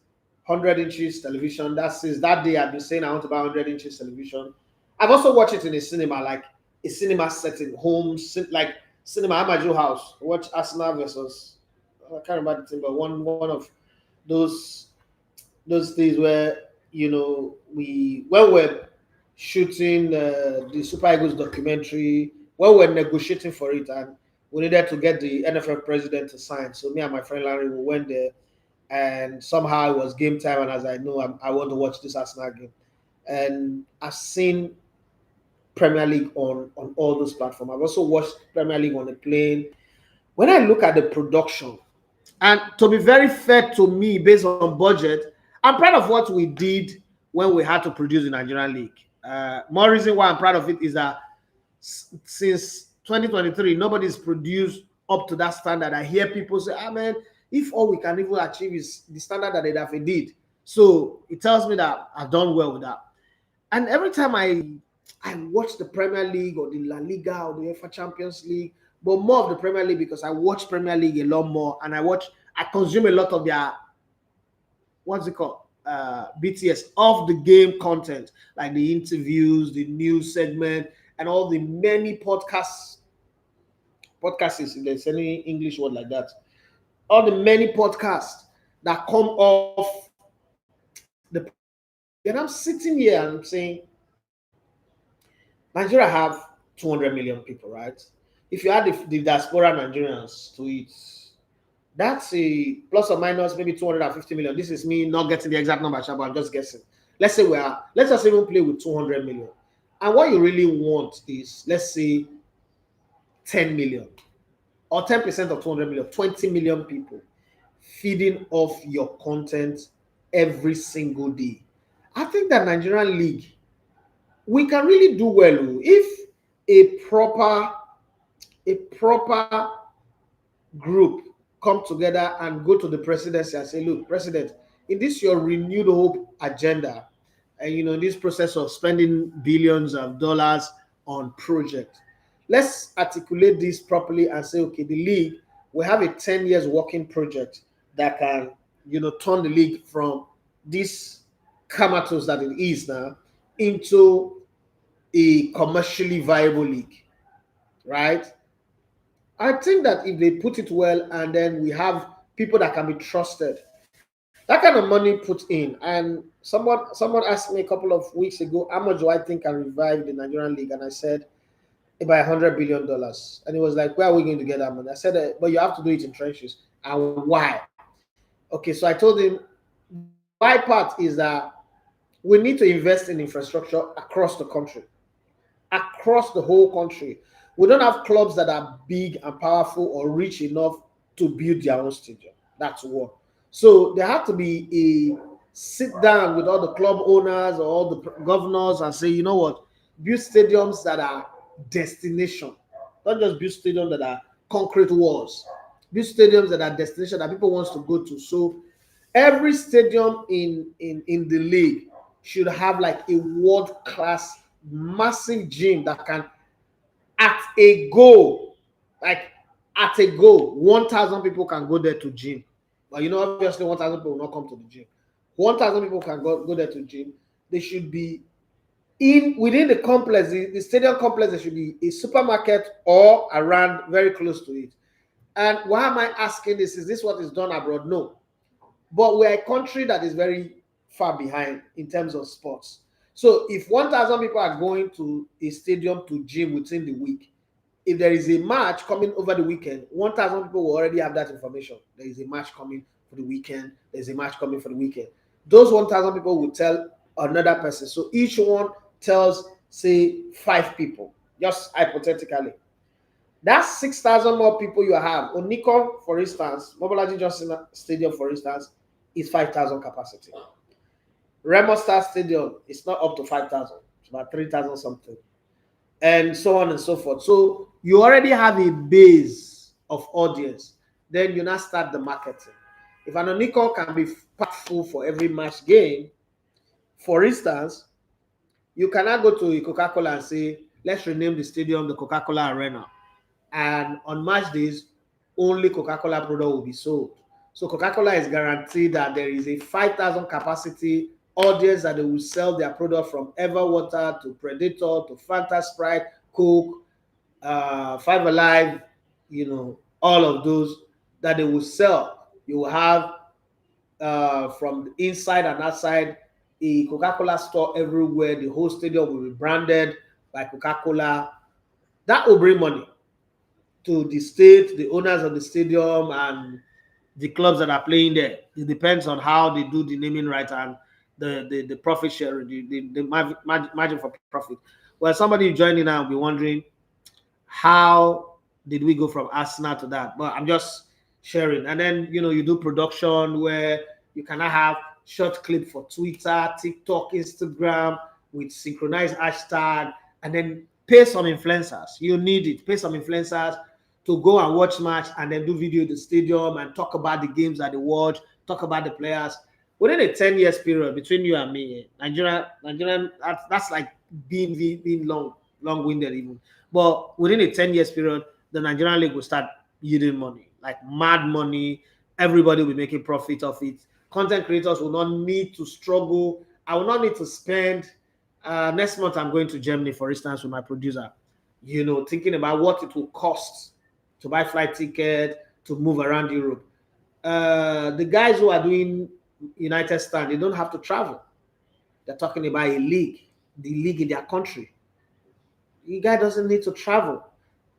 100 inches television. That since that day I've been saying I want to buy 100 inches television. I've also watched it in a cinema, like a cinema setting, home, like cinema at my house. Watch Arsenal versus, I can't remember the team, but one of those days where when we're shooting the Super Eagles documentary, when we're negotiating for it, and we needed to get the NFL president to sign. So me and my friend Larry, we went there, and somehow it was game time. And as I know, I want to watch this Arsenal game, and I've seen Premier League on all those platforms. I've also watched Premier League on a plane. When I look at the production, and to be very fair to me, based on budget, I'm proud of what we did when we had to produce the Nigerian League. More reason why I'm proud of it is that since 2023, nobody's produced up to that standard. I hear people say, man, if all we can even achieve is the standard that they did. So it tells me that I've done well with that. And every time I watch the Premier League or the La Liga or the UEFA Champions League, but more of the Premier League because I watch Premier League a lot more, and I consume a lot of their, BTS, of the game content, like the interviews, the news segment, and all the many podcasts, if there's any English word like that, all the many podcasts that come off the Premier League. And I'm sitting here and I'm saying, Nigeria have 200 million people, right? If you add the diaspora Nigerians to it, that's a plus or minus maybe 250 million. This is me not getting the exact number, but I'm just guessing. Let's just even play with 200 million. And what you really want is, let's say, 10 million or 10% of 200 million, 20 million people feeding off your content every single day. I think that Nigerian League, we can really do well if a proper group come together and go to the presidency and say, look, President, in this your renewed hope agenda, and this process of spending billions of dollars on projects, let's articulate this properly and say, okay, the league, we have a 10 years working project that can, turn the league from this comatose that it is now into a commercially viable league, right? I think that if they put it well, and then we have people that can be trusted, that kind of money put in. And someone asked me a couple of weeks ago, how much do I think can revive the Nigerian League? And I said, by $100 billion. And he was like, where are we going to get that money? I said, but you have to do it in trenches. And why? Okay, so I told him, the why part is that We need to invest in infrastructure across the country, across the whole country. We don't have clubs that are big and powerful or rich enough to build their own stadium. That's one. So there have to be a sit down with all the club owners or all the governors and say, you know what, build stadiums that are destination. Don't just build stadiums that are concrete walls. Build stadiums that are destination that people wants to go to. So every stadium in the league should have like a world class massive gym that can at a go, like at a go, 1,000 people can go there to gym. But you know, obviously 1,000 people will not come to the gym. 1,000 people can go there to gym. They should be in within the complex, the stadium complex. There should be a supermarket or around very close to it. And why am I asking this? Is this what is done abroad? No. But we're a country that is very far behind in terms of sports. So if 1,000 people are going to a stadium to gym within the week, if there is a match coming over the weekend, 1,000 people will already have that information. There is a match coming for the weekend. There's a match coming for the weekend. Those 1,000 people will tell another person. So each one tells, say, 5 people, just hypothetically. That's 6,000 more people you have. Onikon, for instance, Mobolaji Johnson Stadium, for instance, is 5,000 capacity. Remo Star Stadium is not up to 5,000. It's about 3,000 something. And so on and so forth. So you already have a base of audience. Then you now start the marketing. If an Onikon can be packed full for every match game, for instance, you cannot go to a Coca-Cola and say, let's rename the stadium the Coca-Cola Arena. And on match days, only Coca-Cola product will be sold. So Coca-Cola is guaranteed that there is a 5,000 capacity audience that they will sell their product from Everwater to Predator to Fanta, Sprite, Coke, Five Alive, all of those that they will sell. You will have from the inside and outside a Coca-Cola store everywhere. The whole stadium will be branded by Coca-Cola. That will bring money to the state, the owners of the stadium, and the clubs that are playing there. It depends on how they do the naming right and the profit share, the margin for profit. Well, somebody joining now will be wondering, how did we go from Arsenal to that? But I'm just sharing. And then, you do production where you cannot have short clip for Twitter, TikTok, Instagram with synchronized hashtag, and then pay some influencers. You need it. Pay some influencers to go and watch match and then do video in the stadium and talk about the games that they watch, talk about the players. Within a 10 years period between you and me, Nigerian, that's like being long-winded even. But within a 10 years period, the Nigerian league will start yielding money, like mad money. Everybody will be making profit of it. Content creators will not need to struggle. I will not need to spend. Next month, I'm going to Germany, for instance, with my producer. Thinking about what it will cost to buy flight ticket, to move around Europe. The guys who are doing United Stand, they don't have to travel. They're talking about a league, the league in their country. The guy doesn't need to travel.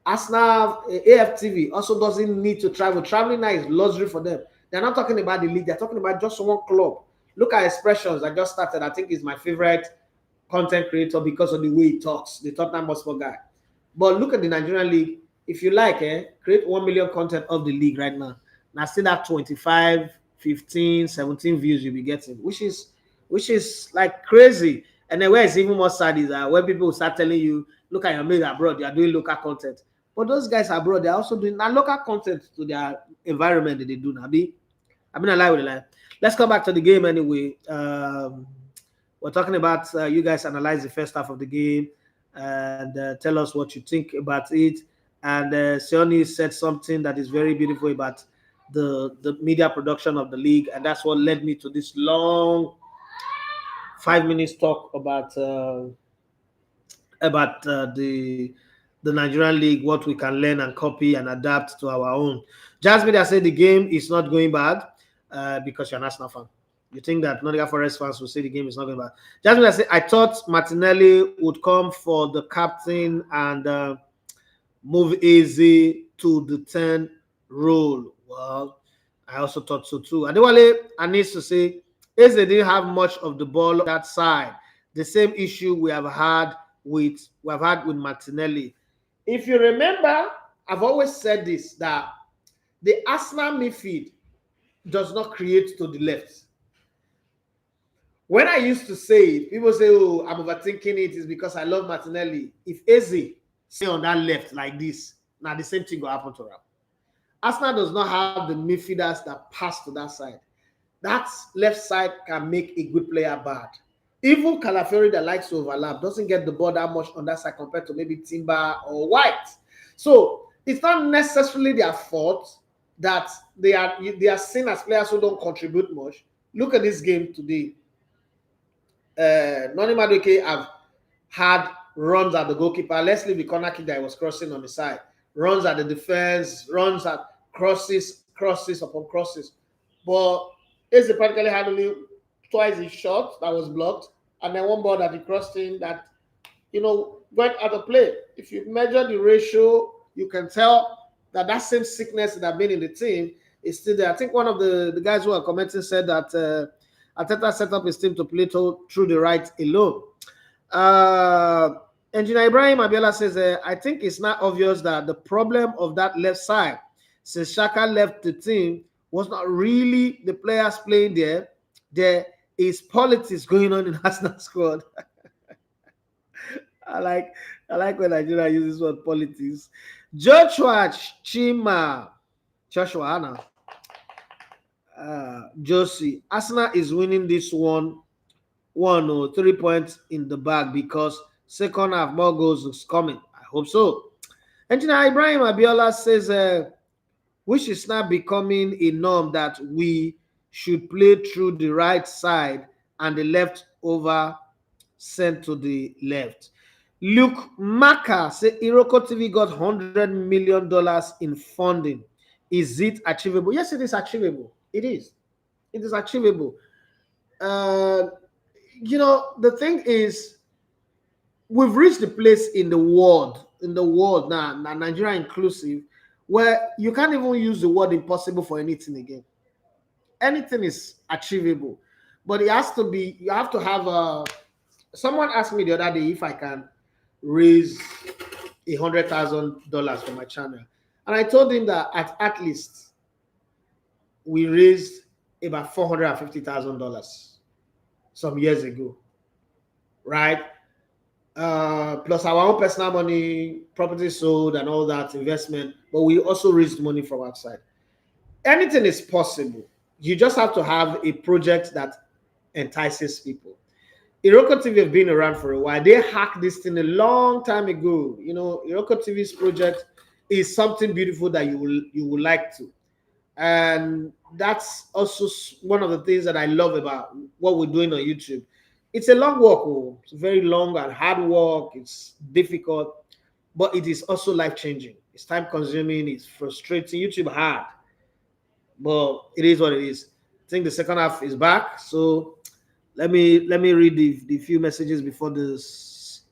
Arsenal, AFTV also doesn't need to travel. Traveling now is luxury for them. They're not talking about the league. They're talking about just one club. Look at Expressions. I just started. I think he's my favorite content creator because of the way he talks. The Tottenham Hotspur guy. But look at the Nigerian league. If you like, create 1 million content of the league right now. Now see that 25, 15, 17 views you'll be getting, which is like crazy. And then where it's even more sad is that when people will start telling you, look at your mate abroad, they are doing local content. But those guys abroad, they're also doing local content to their environment that they do now. I've been alive with a lie. Let's come back to the game anyway. We're talking about you guys analyze the first half of the game and tell us what you think about it. And Sioni said something that is very beautiful about the media production of the league, and that's what led me to this long 5 minutes talk about the Nigerian league, what we can learn and copy and adapt to our own. Jasmine, I said the game is not going bad because you're an Arsenal fan. You think that Nottingham Forest fans will say the game is not going bad. Jasmine, I said I thought Martinelli would come for the captain and move easy to the 10 role. Well, I also thought so too. Adewale, I need to say Eze didn't have much of the ball on that side. The same issue we have had with Martinelli. If you remember, I've always said this, that the Arsenal midfield does not create to the left. When I used to say it, people say, "Oh, I'm overthinking it. It's because I love Martinelli." If Eze stay on that left like this, now the same thing will happen to him. Arsenal does not have the midfielders that pass to that side. That left side can make a good player bad. Even Calafiori that likes to overlap doesn't get the ball that much on that side compared to maybe Timber or White. So it's not necessarily their fault that they are seen as players who don't contribute much. Look at this game today. Nottingham have had runs at the goalkeeper. Let's leave the corner kick that he was crossing on the side. Runs at the defense, runs at crosses upon crosses. But Eze practically had only twice his shot that was blocked, and then one ball that he crossed in that, went out of play. If you measure the ratio, you can tell that same sickness that had been in the team is still there. I think one of the guys who are commenting said that Arteta set up his team to play through the right alone. Engineer Ibrahim Abiola says, I think it's not obvious that the problem of that left side since Shaka left the team was not really the players playing there. There is politics going on in Arsenal squad. I like when Nigeria uses this word politics. Joshua Chima. Joshua Josie. Arsenal is winning this 1 or 3 points in the bag because second half more goals is coming. I hope so. Engineer Ibrahim Abiola says which is now becoming a norm that we should play through the right side and the left over sent to the left. Luke Maka said Iroko TV got $100 million in funding. Is it achievable? Yes, it is achievable. It is. It is achievable. The thing is, we've reached the place in the world now, Nigeria inclusive, where you can't even use the word impossible for anything again. Anything is achievable, but it has to be. You have to have someone asked me the other day if I can raise $100,000 for my channel, and I told him that at least we raised about $450,000 some years ago, right? Plus our own personal money, property sold, and all that investment. But we also raised money from outside. Anything is possible. You just have to have a project that entices people. Iroko TV have been around for a while. They hacked this thing a long time ago. Iroko TV's project is something beautiful that you will like to. And that's also one of the things that I love about what we're doing on YouTube. It's a long work. It's very long and hard work. It's difficult, but it is also life-changing. It's time-consuming. It's frustrating. YouTube hard, but it is what it is. I think the second half is back. So let me read the few messages before this.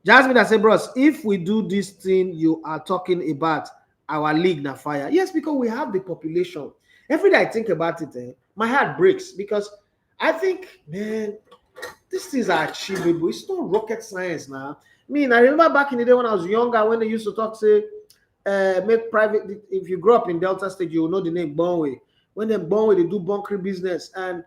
Jasmine, I said, bros, if we do this thing you are talking about, our league na fire. Yes, because we have the population. Every day I think about it, my heart breaks because I think, man, these things are achievable. It's not rocket science now. I remember back in the day when I was younger, when they used to talk, say, make private. If you grew up in Delta State, you will know the name Bonway. When they're Bonway, they do bunkering business. And,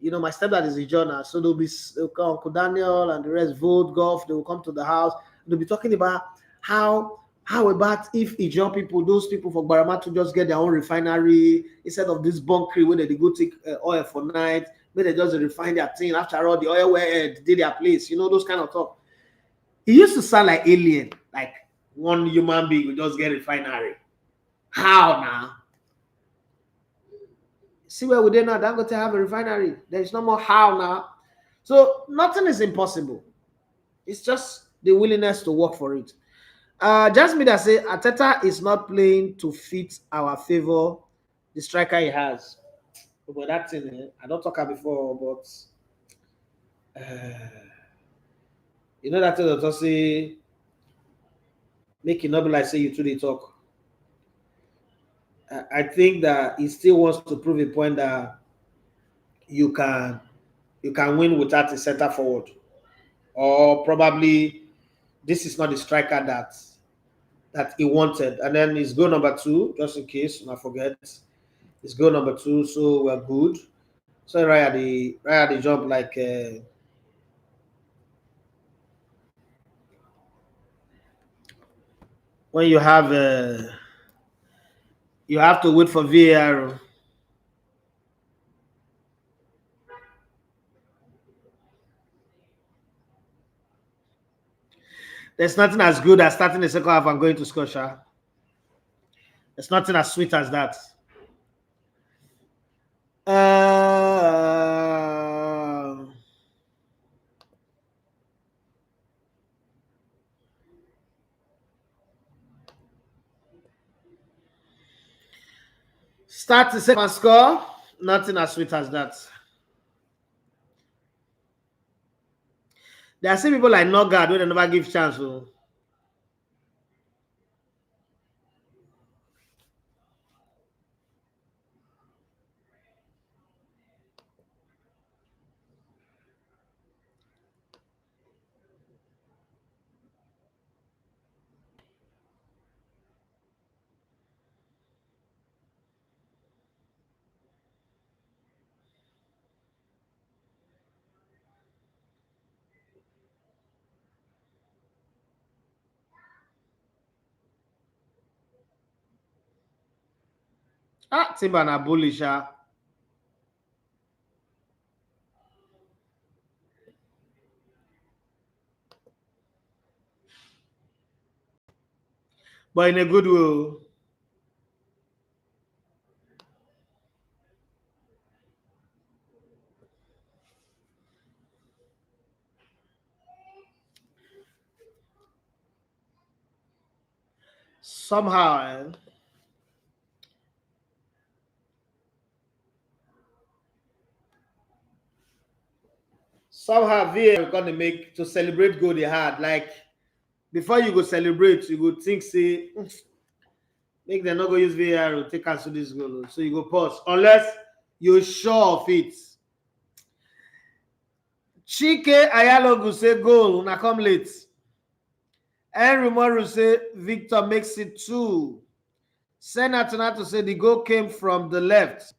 my stepdad is a journalist. So they'll come, Uncle Daniel and the rest, vote, golf. They will come to the house. They'll be talking about how about if Ijaw people, those people for Barama to just get their own refinery instead of this bunkering where they go take oil for night. Maybe they just refine their thing. After all, the oil where did their place, those kind of talk. He used to sound like alien, like one human being will just get refinery. How now? See where we did now, Dangote have a refinery. There is no more how now. So nothing is impossible. It's just the willingness to work for it. Jasmine that say Arteta is not playing to fit our favor. The striker he has. But that thing, I don't talk about before, but that thing that say make it not be like say you two they talk. I think that he still wants to prove a point that you can win without a center forward, or probably this is not the striker that he wanted. And then his goal number 2, just in case I forget, his goal number 2. So we're good. So right at the jump, like when you have to wait for VAR. There's nothing as good as starting the second half and going to Scotia. There's nothing as sweet as that. Start the second score. Nothing as sweet as that. There are some people like Nogard who they never give chance. So. Timber na bullish. But in a good way. Somehow, VAR gonna make to celebrate goal they had. Like before you go celebrate, you go think say make them not go use VAR to take cancel this goal. So you go pause unless you're sure of it. Chike Ayalogu say goal, una come late. Henry Moru say Victor makes it 2. Senator to say the goal came from the left.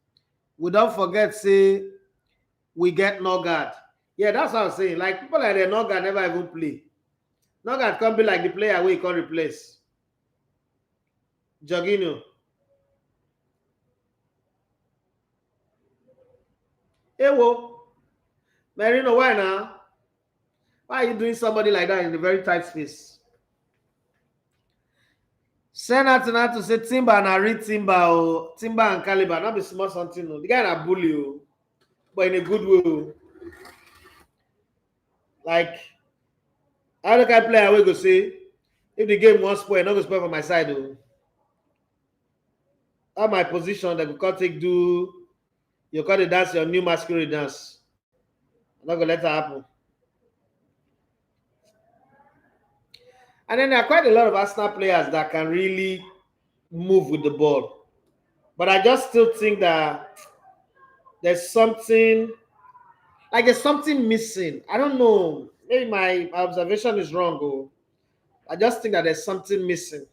We don't forget, say we get Nogard. Yeah, that's what I'm saying. Like people like that, Nogard never even play. Nogard can't be like the player we can replace. Jorginho. Hey, whoa. Merino, why now? Why are you doing somebody like that in a very tight space? Senator to say Timber and read Timber, Timber and Caliber. Not be small something. No. The guy na bully, oh, but in a good way. Like, how the kind of player we go say if the game won't spoil, not go spoil for my side, though. At my position, that we can't take do you call the dance your new masquerade dance. I'm not gonna let that happen. And then there are quite a lot of Arsenal players that can really move with the ball. But I just still think that there's something missing. I don't know. Maybe my observation is wrong, oh. I just think that there's something missing.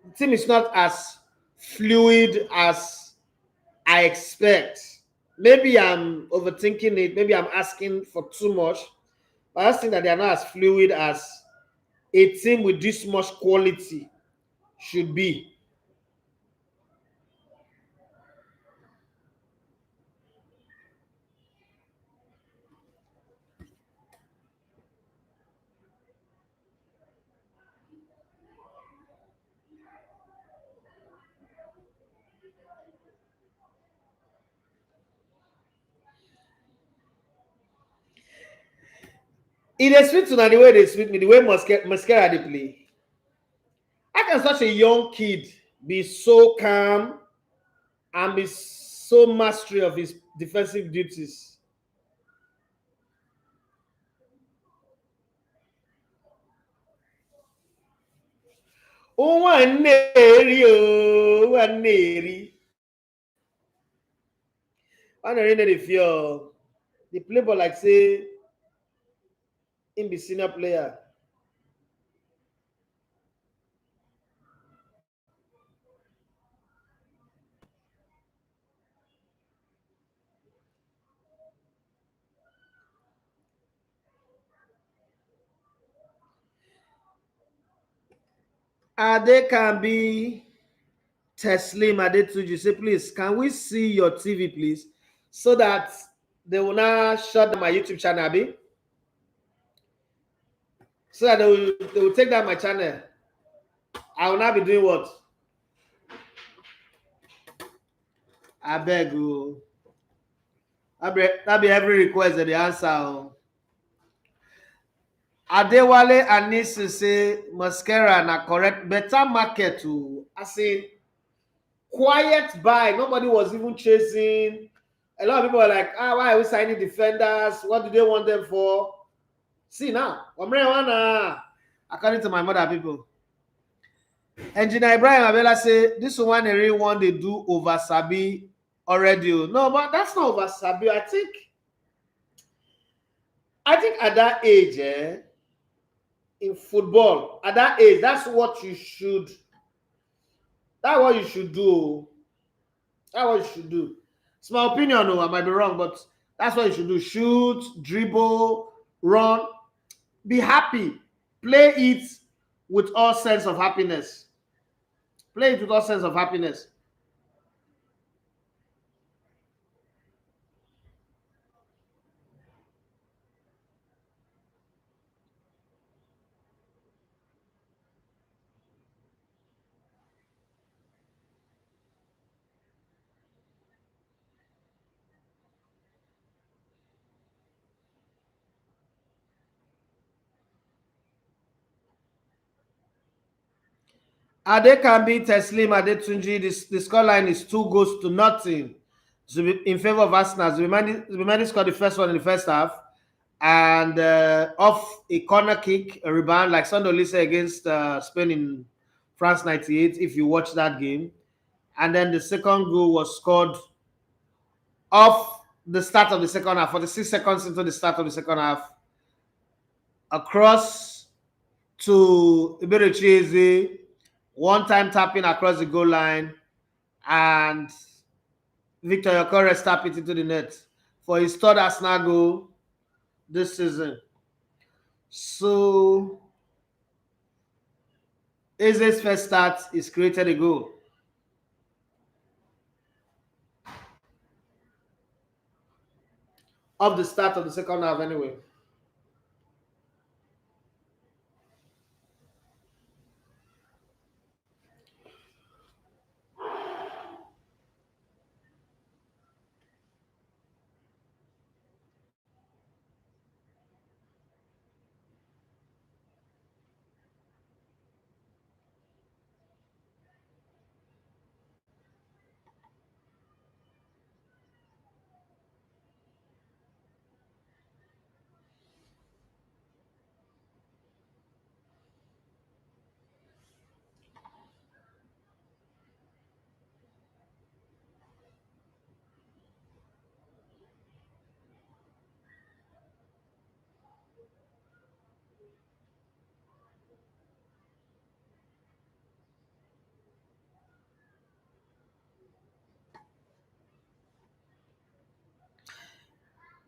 The team is not as fluid as I expect. Maybe I'm overthinking it. Maybe I'm asking for too much. But I just think that they are not as fluid as a team with this much quality should be. It is sweet to the way they sweet me, the way Mascara they play. How can such a young kid be so calm and be so mastery of his defensive duties? Oh, one neri. When I really fear, they play ball like say him be senior player. Ade can be Teslim Adetuju. Say, please, can we see your TV, please? So that they will not shut down my YouTube channel, Abi. So that they will take down my channel. I will not be doing what? I beg you. That be every request that they answer. Oh. Adewale Anisi say mascara na correct better market to I say quiet buy. Nobody was even chasing. A lot of people are like, why are we signing defenders? What do they want them for? See now, according to my mother people. Engineer Ibrahim Abela say this one really want they do over Sabi already. No, but that's not over Sabi. I think at that age, in football, at that age, that's what you should. That's what you should do. That's what you should do. It's my opinion, though. I might be wrong, but that's what you should do. Shoot, dribble, run, be happy, play it with all sense of happiness. Play it with all sense of happiness. Adekambi Teslim Adetunji, the scoreline is 2 goals to nothing in favor of Arsenal. Zubimandi scored the first one in the first half, and off a corner kick, a rebound, like Sandoli said against Spain in France 98, if you watch that game. And then the second goal was scored off the start of the second half, 46 seconds into the start of the second half, across to Iberechieze, one time tapping across the goal line, and Victor Yokore tapped it into the net for his third Arsenal goal this season. So Eze's first start is created a goal. Of the start of the second half, anyway.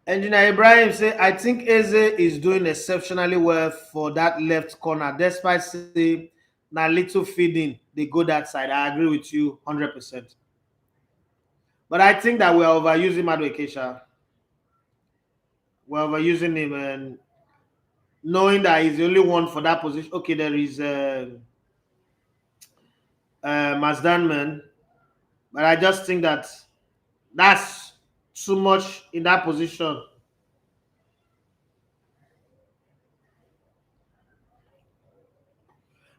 Engineer Ibrahim say, I think Eze is doing exceptionally well for that left corner, despite say na little feeding they go that side. I agree with you 100%. But I think that we are overusing Maduekesha. We're overusing him and knowing that he's the only one for that position. Okay, there is Mazdanman, but I just think that that's too much in that position.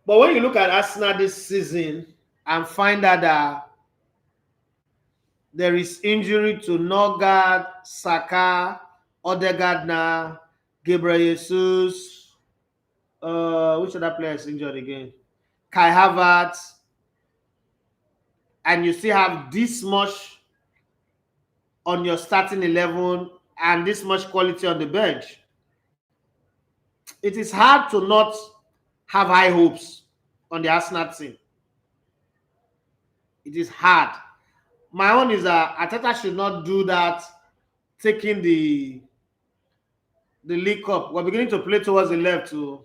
But when you look at Arsenal this season and find out that there is injury to Norgard, Saka, Odegaard now, Gabriel Jesus, which other player is injured again? Kai Havertz, and you still have this much on your starting 11 and this much quality on the bench, it is hard to not have high hopes on the Arsenal team. It is hard. My own is that Arteta should not do that, taking the League Cup. We're beginning to play towards the left too.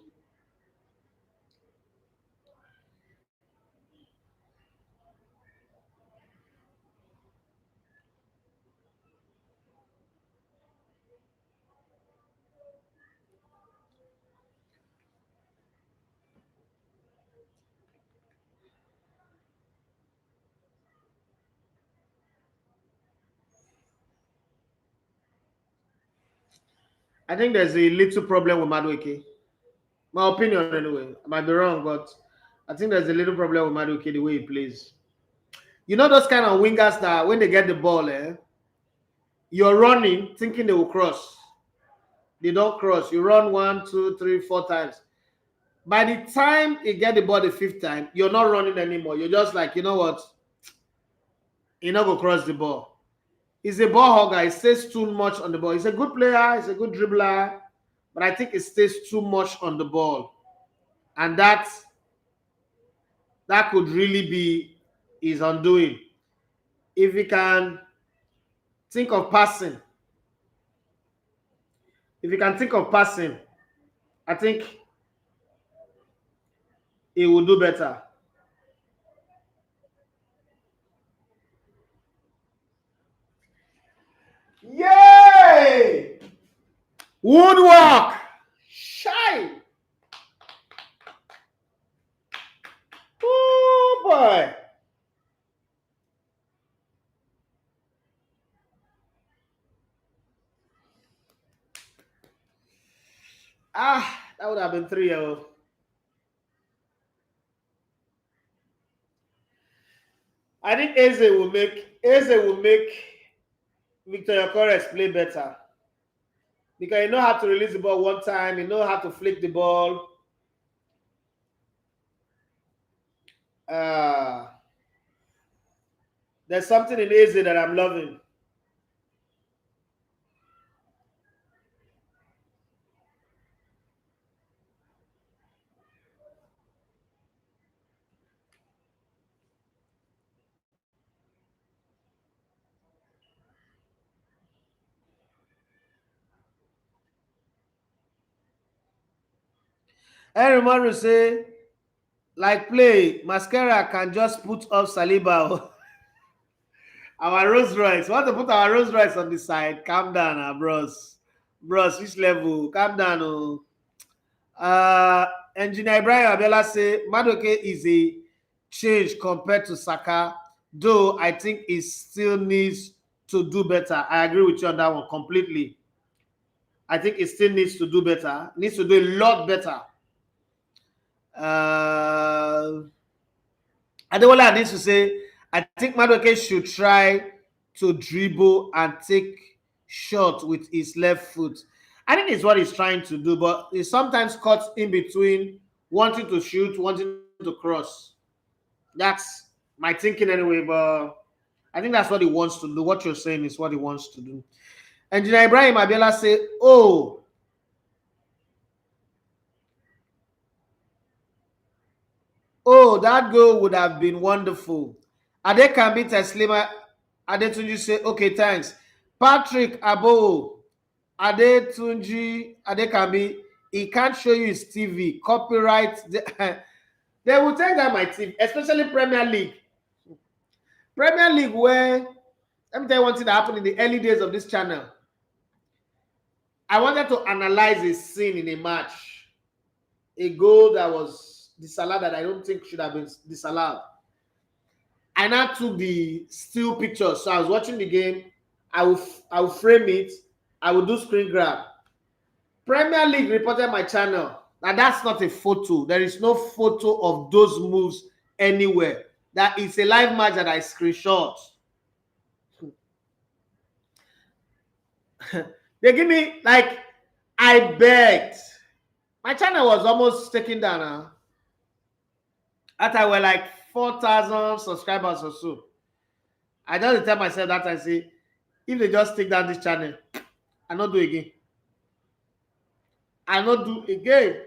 I think there's a little problem with Madueke. My opinion, anyway. I might be wrong, but I think there's a little problem with Madueke the way he plays. You know those kind of wingers that when they get the ball, you're running, thinking they will cross. They don't cross. You run 1, 2, 3, 4 times. By the time you get the ball the 5th time, you're not running anymore. You're just like, you know what? You're not going to cross the ball. He's a ball hogger. He stays too much on the ball. He's a good player. He's a good dribbler. But I think it stays too much on the ball. And that could really be his undoing. If he can think of passing, I think he will do better. Yay! Woodwork! Shy! Oh boy! That would have been 3-0. I think Eze will make Victor Yokores play better. Because he know how to release the ball one time, he know how to flick the ball. There's something in Eze that I'm loving. Henry Maru say, like play, Mascara can just put up Saliba. Our Rolls Royce. Want to put our Rolls Royce on the side? Calm down, bros. Bros, which level? Calm down. Engineer Ibrahim Abela say Madueke is a change compared to Saka, though I think he still needs to do better. I agree with you on that one completely. I think he still needs to do better. Needs to do a lot better. Adewola needs to say, I think Madueke should try to dribble and take shot with his left foot. I think it's what he's trying to do, but he sometimes cuts in between wanting to shoot, wanting to cross. That's my thinking anyway, but I think that's what he wants to do. What you're saying is what he wants to do. Engineer Ibrahim Abiola say, that goal would have been wonderful. Adekambi Teslima Adetunji say, okay, thanks. Patrick Abo Adetunji Adekambi, he can't show you his TV. Copyright. They will take that my team, especially Premier League. Premier League, where, let me tell you one thing that happened in the early days of this channel. I wanted to analyze a scene in a match, a goal that was disallowed that I don't think should have been disallowed. I now took the still pictures. So I was watching the game. I will frame it. I will do screen grab. Premier League reported my channel. Now that's not a photo. There is no photo of those moves anywhere. That is a live match that I screenshot. They give me, like, I begged. My channel was almost taken down. After I were like 4,000 subscribers or so. I just tell myself that I say, If they just take down this channel, I not do again. I not do again.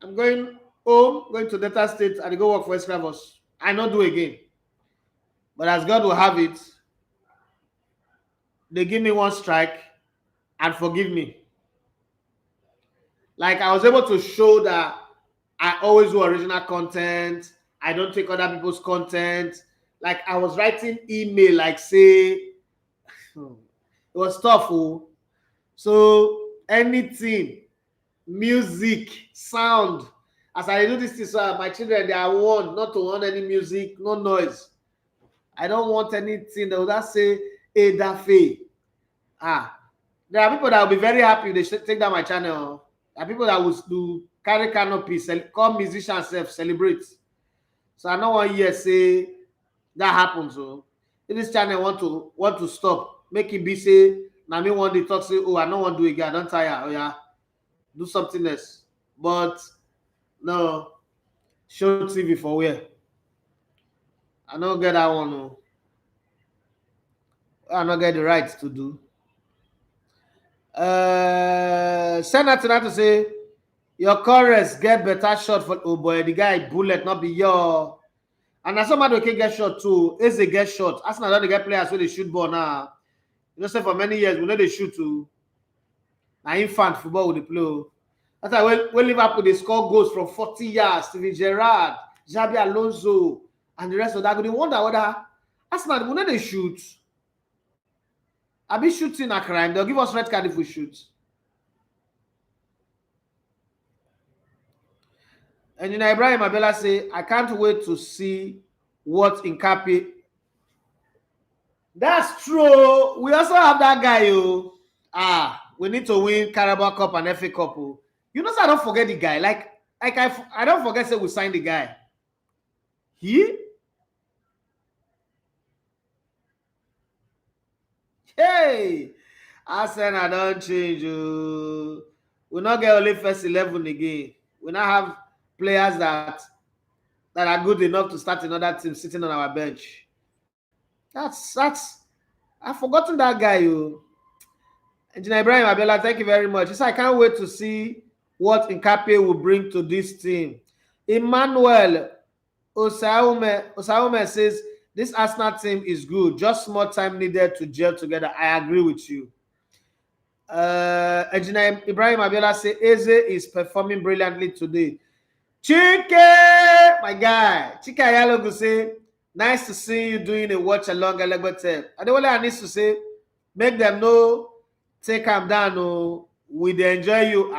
I'm going home, going to Delta State, and go work for Escravos. I not do again. But as God will have it, they give me one strike and forgive me. Like I was able to show that I always do original content. I don't take other people's content. Like I was writing email, like say, it was tough. Oh. So anything, music, sound. As I do this, my children they are warned not to want any music, no noise. I don't want anything that will just say, "Hey, Dafe." Ah, there are people that will be very happy if they take down my channel. There are people that will do carry canopy, call musicians self celebrate. So I don't want to say that happens. So if this channel want to stop, make it be say, now me want to talk say, oh, I don't want to do it again, I don't tire. Oh yeah, do something else. But no, show TV for where? I don't get that one. No. I don't get the rights to do. Send that to that to say your chorus get better shot for oh boy the guy bullet not be your and na somebody can get shot too. Eze get shot. Arsenal don dey get players wey dey shoot ball now. You know say for many years we know they shoot too. Na infant football we dey play o. That's why when Liverpool dey score goals from 40 yards, Steven Gerrard, Xabi Alonso, and the rest of that, go dey wonder whether Arsenal we know they shoot. Abi shooting a crime. They'll give us red card if we shoot. And then Ibrahim Abela say, I can't wait to see what Nkapi. That's true. We also have that guy, yo. We need to win Carabao Cup and FA Cup. Oh. You know, so I don't forget the guy. Like I don't forget say we signed the guy. He? Hey, Arsenal don't change. Oh. We not get only first 11 again. We now have players that are good enough to start another team sitting on our bench. That's I've forgotten that guy, you. Engineer Ibrahim Abela, thank you very much. He said, I can't wait to see what Nkapi will bring to this team. Emmanuel Osaume says, this Arsenal team is good. Just more time needed to gel together. I agree with you. Engineer Ibrahim Abela says, Eze is performing brilliantly today. Chike, my guy. Chike Ayalogu say, nice to see you doing a watch along Elegbete. And the only I need to say, make them know, take them down, oh, we dey enjoy you,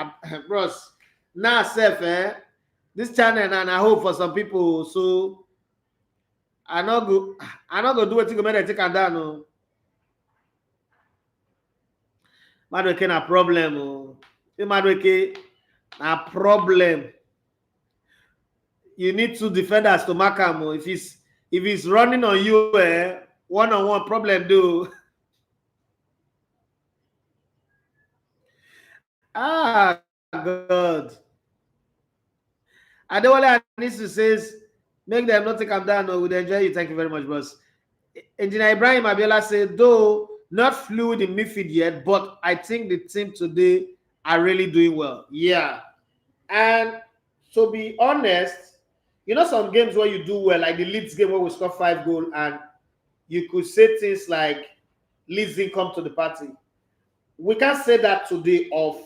bros. Now, self, this channel, and I hope for some people, so I not go do it to go make them take them down, oh. Madweke na problem, oh. Madweke na problem. You need two defenders to mark him. If he's running on you, one-on-one problem do. God. Adewale Anisu says, make them not take him down. No, we'd enjoy you. Thank you very much, boss. Engineer Ibrahim Abiola said, though not fluid in midfield yet, but I think the team today are really doing well. Yeah. And to be honest, you know some games where you do well, like the Leeds game where we score 5 goals, and you could say things like Leeds didn't come to the party. We can't say that today of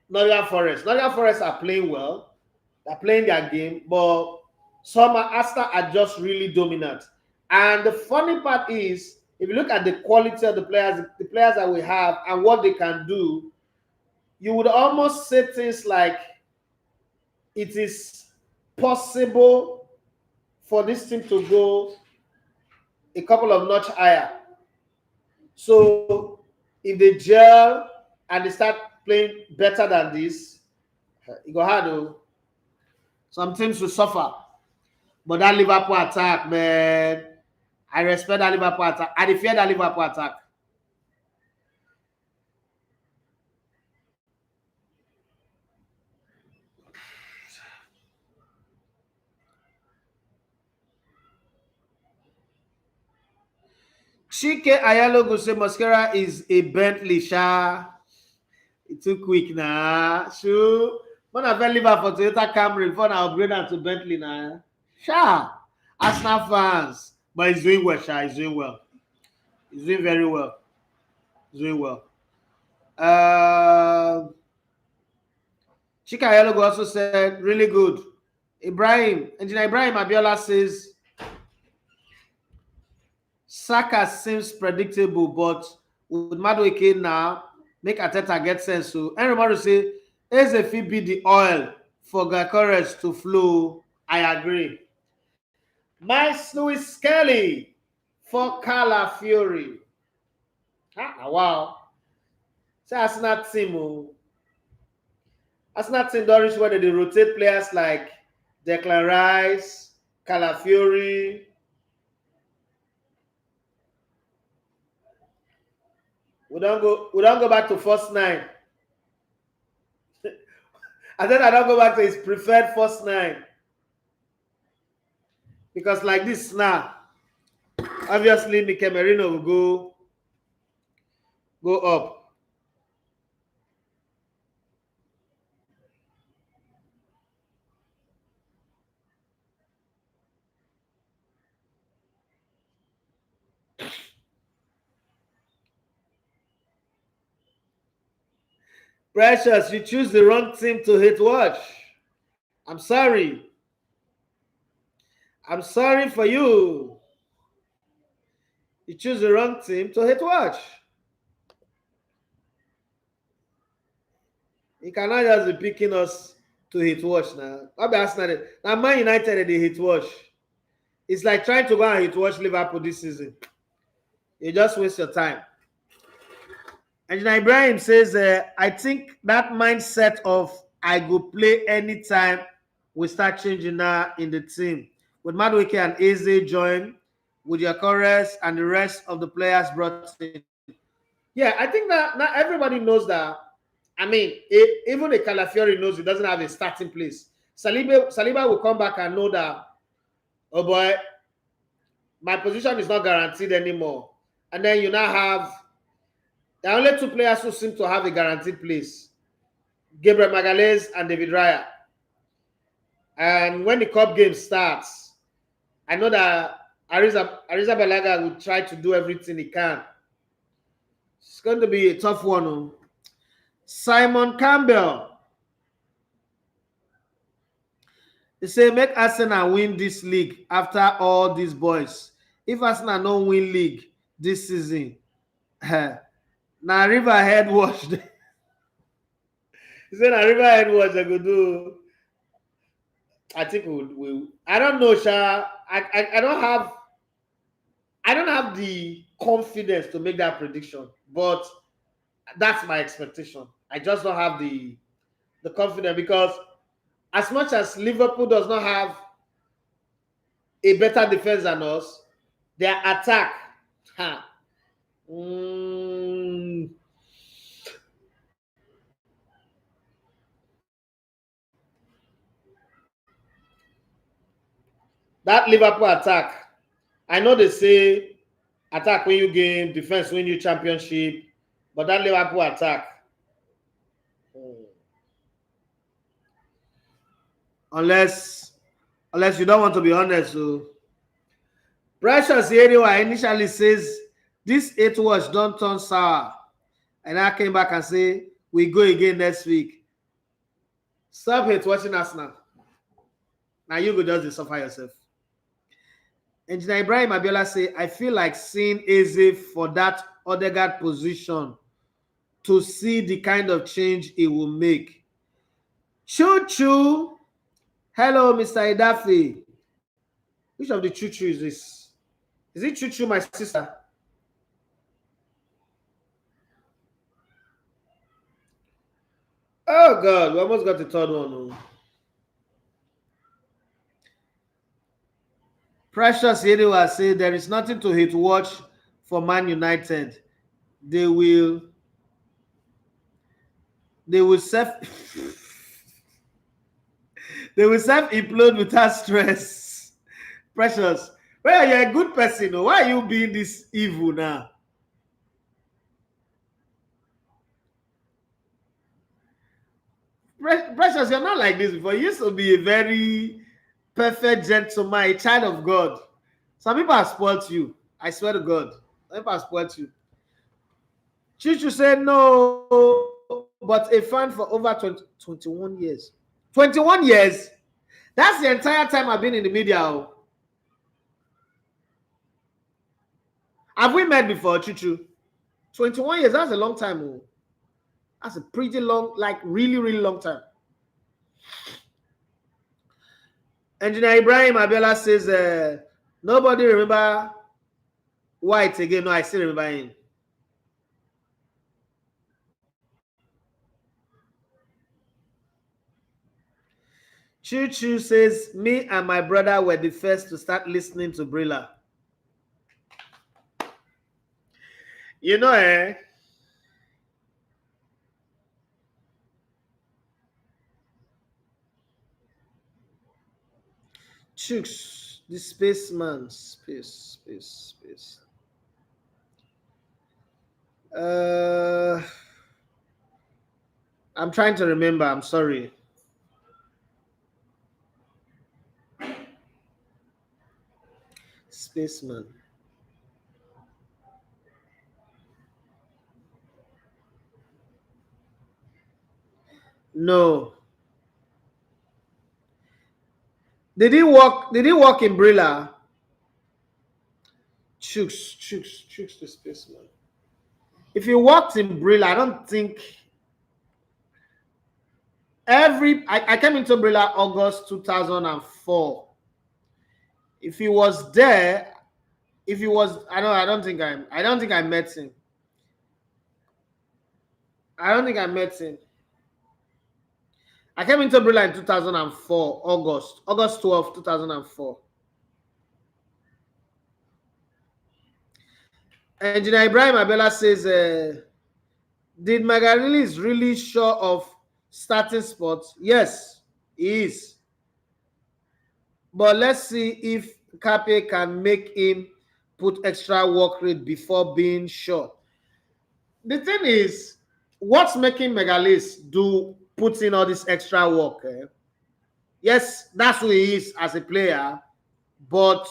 Nottingham Forest. Nottingham Forest are playing well. They're playing their game, but some Arsenal are just really dominant. And the funny part is, if you look at the quality of the players that we have and what they can do, you would almost say things like it is possible for this team to go a couple of notch higher. So if they gel and they start playing better than this, it go hard though. Some teams will suffer. But that Liverpool attack, man, I respect that Liverpool attack. I fear that Liverpool attack. Chike Ayalogo say Mascara is a Bentley, sha. It too quick now. Sure. When I fell liver for Toyota Camry before I upgrade to Bentley now. Sha. Arsenal fans. But he's doing well, sha. He's doing well. He's doing very well. He's doing well. Chika Ayalogo also said, really good. Engineer Ibrahim Abiola says, Saka seems predictable, but with Madueke now, make Arteta get sense. So, and remember to say, Eze fit be the oil for Gyökeres to flow. I agree. Miles Lewis Kelly for Calafiori. Wow. So Arsenal team. Arsenal team don't reach where they rotate players like Declan Rice, Calafiori. We don't go back to first nine. And then I don't go back to his preferred first nine. Because like this now, obviously Mikel Merino will go up. Precious, you choose the wrong team to hate watch. I'm sorry. I'm sorry for you. You choose the wrong team to hate watch. You cannot just be picking us to hate watch now. Now Man United they hate watch. It's like trying to go and hate watch Liverpool this season. You just waste your time. And Ibrahim says, I think that mindset of I go play anytime will start changing now in the team. With Madueke and Eze join, with Gyökeres and the rest of the players brought in. Yeah, I think that not everybody knows that. I mean, even a Calafiori knows he doesn't have a starting place. Saliba will come back and know that, oh boy, my position is not guaranteed anymore. And then you now have the only two players who seem to have a guaranteed place, Gabriel Magalhaes and David Raya. And when the cup game starts, I know that Ariza Balaga will try to do everything he can. It's going to be a tough one. Simon Campbell. He say, make Arsenal win this league after all these boys. If Arsenal don't win league this season, now Riverhead watch. He said, now Riverhead watch they go do. I think we'll I don't know, Sha. I don't have the confidence to make that prediction, but that's my expectation. I just don't have the confidence because as much as Liverpool does not have a better defense than us, their attack, that Liverpool attack, I know they say attack win you game, defense win you championship, but that Liverpool attack, unless you don't want to be honest, so Precious anyway initially says this 8 watch don't turn sour, and I came back and say we go again next week. Stop hate watching us now. Now you go just suffer yourself. Engineer Ibrahim Abiola say, I feel like seeing Eze for that Odegaard position to see the kind of change it will make. Choo choo. Hello, Mr. Idafi. Which of the choo choo is this? Is it choo choo, my sister? Oh God, we almost got the third one. Precious Yedewa say there is nothing to hate watch for Man United. They will self implode without stress. Precious, Well, you're a good person. Oh. Why are you being this evil now? Precious, you're not like this before. You used to be a very perfect gentleman, a child of God. Some people have spoiled you. I swear to God. Some people have spoiled you. Chichu said no, but a fan for over 21 years. 21 years? That's the entire time I've been in the media. Oh. Have we met before, Chichu? 21 years, that's a long time. Oh. That's a pretty long, like really, really long time. Engineer Ibrahim Abiola says, nobody remember White again. No, I still remember him. Choo Choo says, me and my brother were the first to start listening to Brilla. You know, Chooks, the spaceman, space. I'm trying to remember. I'm sorry. Spaceman. No. Did he work in Brilla? Chooks the spaceman. If he worked in Brilla, I don't think I came into Brilla August 2004. If he was there, I don't think I met him. I don't think I met him. I came into Brilla in 2004, August 12, 2004. Engineer Ibrahim Abela says, did Magalili really sure of starting spots? Yes, he is. But let's see if Kape can make him put extra work rate before being sure. The thing is, what's making Megalis put in all this extra work? Yes, that's who he is as a player, but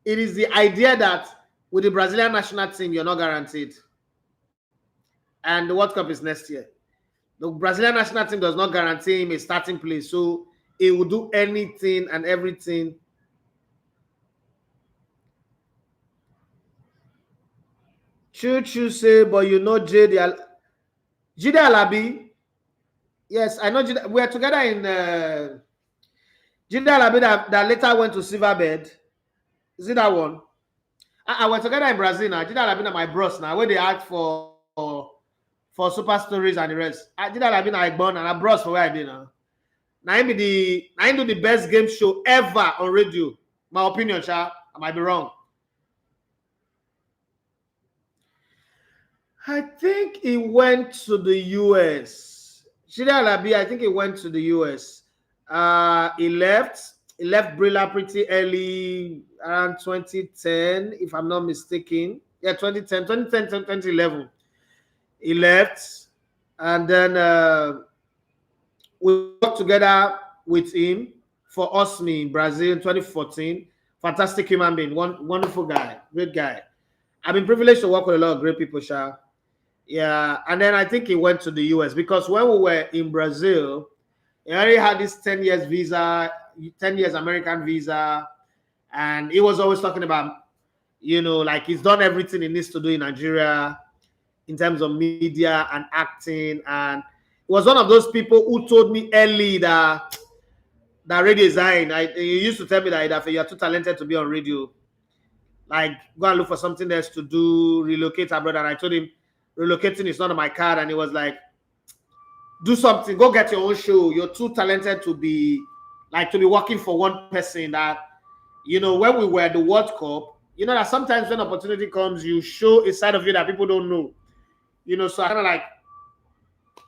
it is the idea that with the Brazilian national team, you're not guaranteed. And the World Cup is next year. The Brazilian national team does not guarantee him a starting place, so he will do anything and everything. Choo say, but you know Jide Alabi. Yes, I know. We are together in Jide Alabi that later went to Silverbed. Is it that one? I went together in Brazil now. Jide Alabi my bros now, where they act for Super Stories and the rest. Jide Alabi I born and I bros for where I did now. Now I do the best game show ever on radio. My opinion, Sha. I might be wrong. I think he went to the US. Jide Alabi, I think he went to the US. He left Brilla pretty early, around 2010, if I'm not mistaken. Yeah, 2011. He left, and then we worked together with him for Osmi in Brazil in 2014. Fantastic human being, wonderful guy, great guy. I've been privileged to work with a lot of great people, Sha. Yeah, and then I think he went to the US because when we were in Brazil, he already had this 10 years visa, 10 years American visa, and he was always talking about, like he's done everything he needs to do in Nigeria in terms of media and acting. And he was one of those people who told me early that radio is dying. He used to tell me that you're too talented to be on radio. Like, go and look for something else to do, relocate abroad. And I told him, relocating is not on my card. And he was like, do something, go get your own show. You're too talented to be working for one person. That, when we were at the World Cup, that sometimes when opportunity comes, you show a side of you that people don't know. So I kind of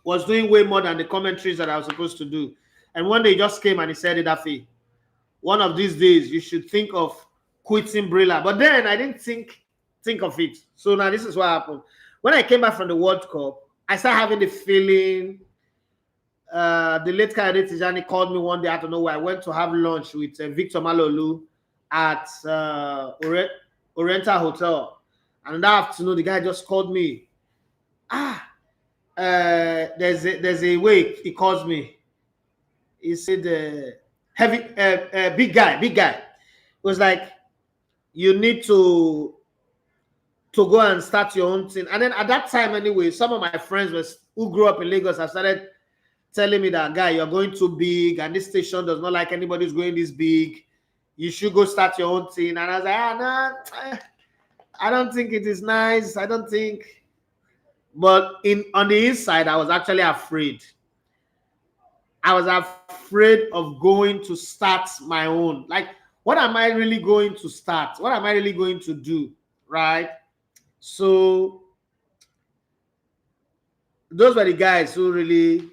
was doing way more than the commentaries that I was supposed to do. And one day he just came and he said, Idafe, one of these days you should think of quitting Brilla. But then I didn't think of it. So now this is what happened. When I came back from the World Cup, I started having the feeling. The late Kayode Tijani called me one day out of nowhere. I went to have lunch with Victor Malolu at Oriental Hotel. And that afternoon, the guy just called me. There's a way he calls me. He said, big guy. It was like, you need to go and start your own thing. And then at that time, anyway, some of my friends who grew up in Lagos have started telling me that, guy, you're going too big, and this station does not like anybody who's going this big. You should go start your own thing. And I was like, nah, I don't think it is nice. I don't think. But on the inside, I was actually afraid. I was afraid of going to start my own. Like, what am I really going to start? What am I really going to do? Right? So those were the guys who really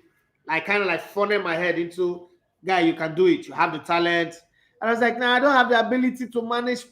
kind of funneled my head into, guy, you can do it. You have the talent. And I was like, nah, I don't have the ability to manage people.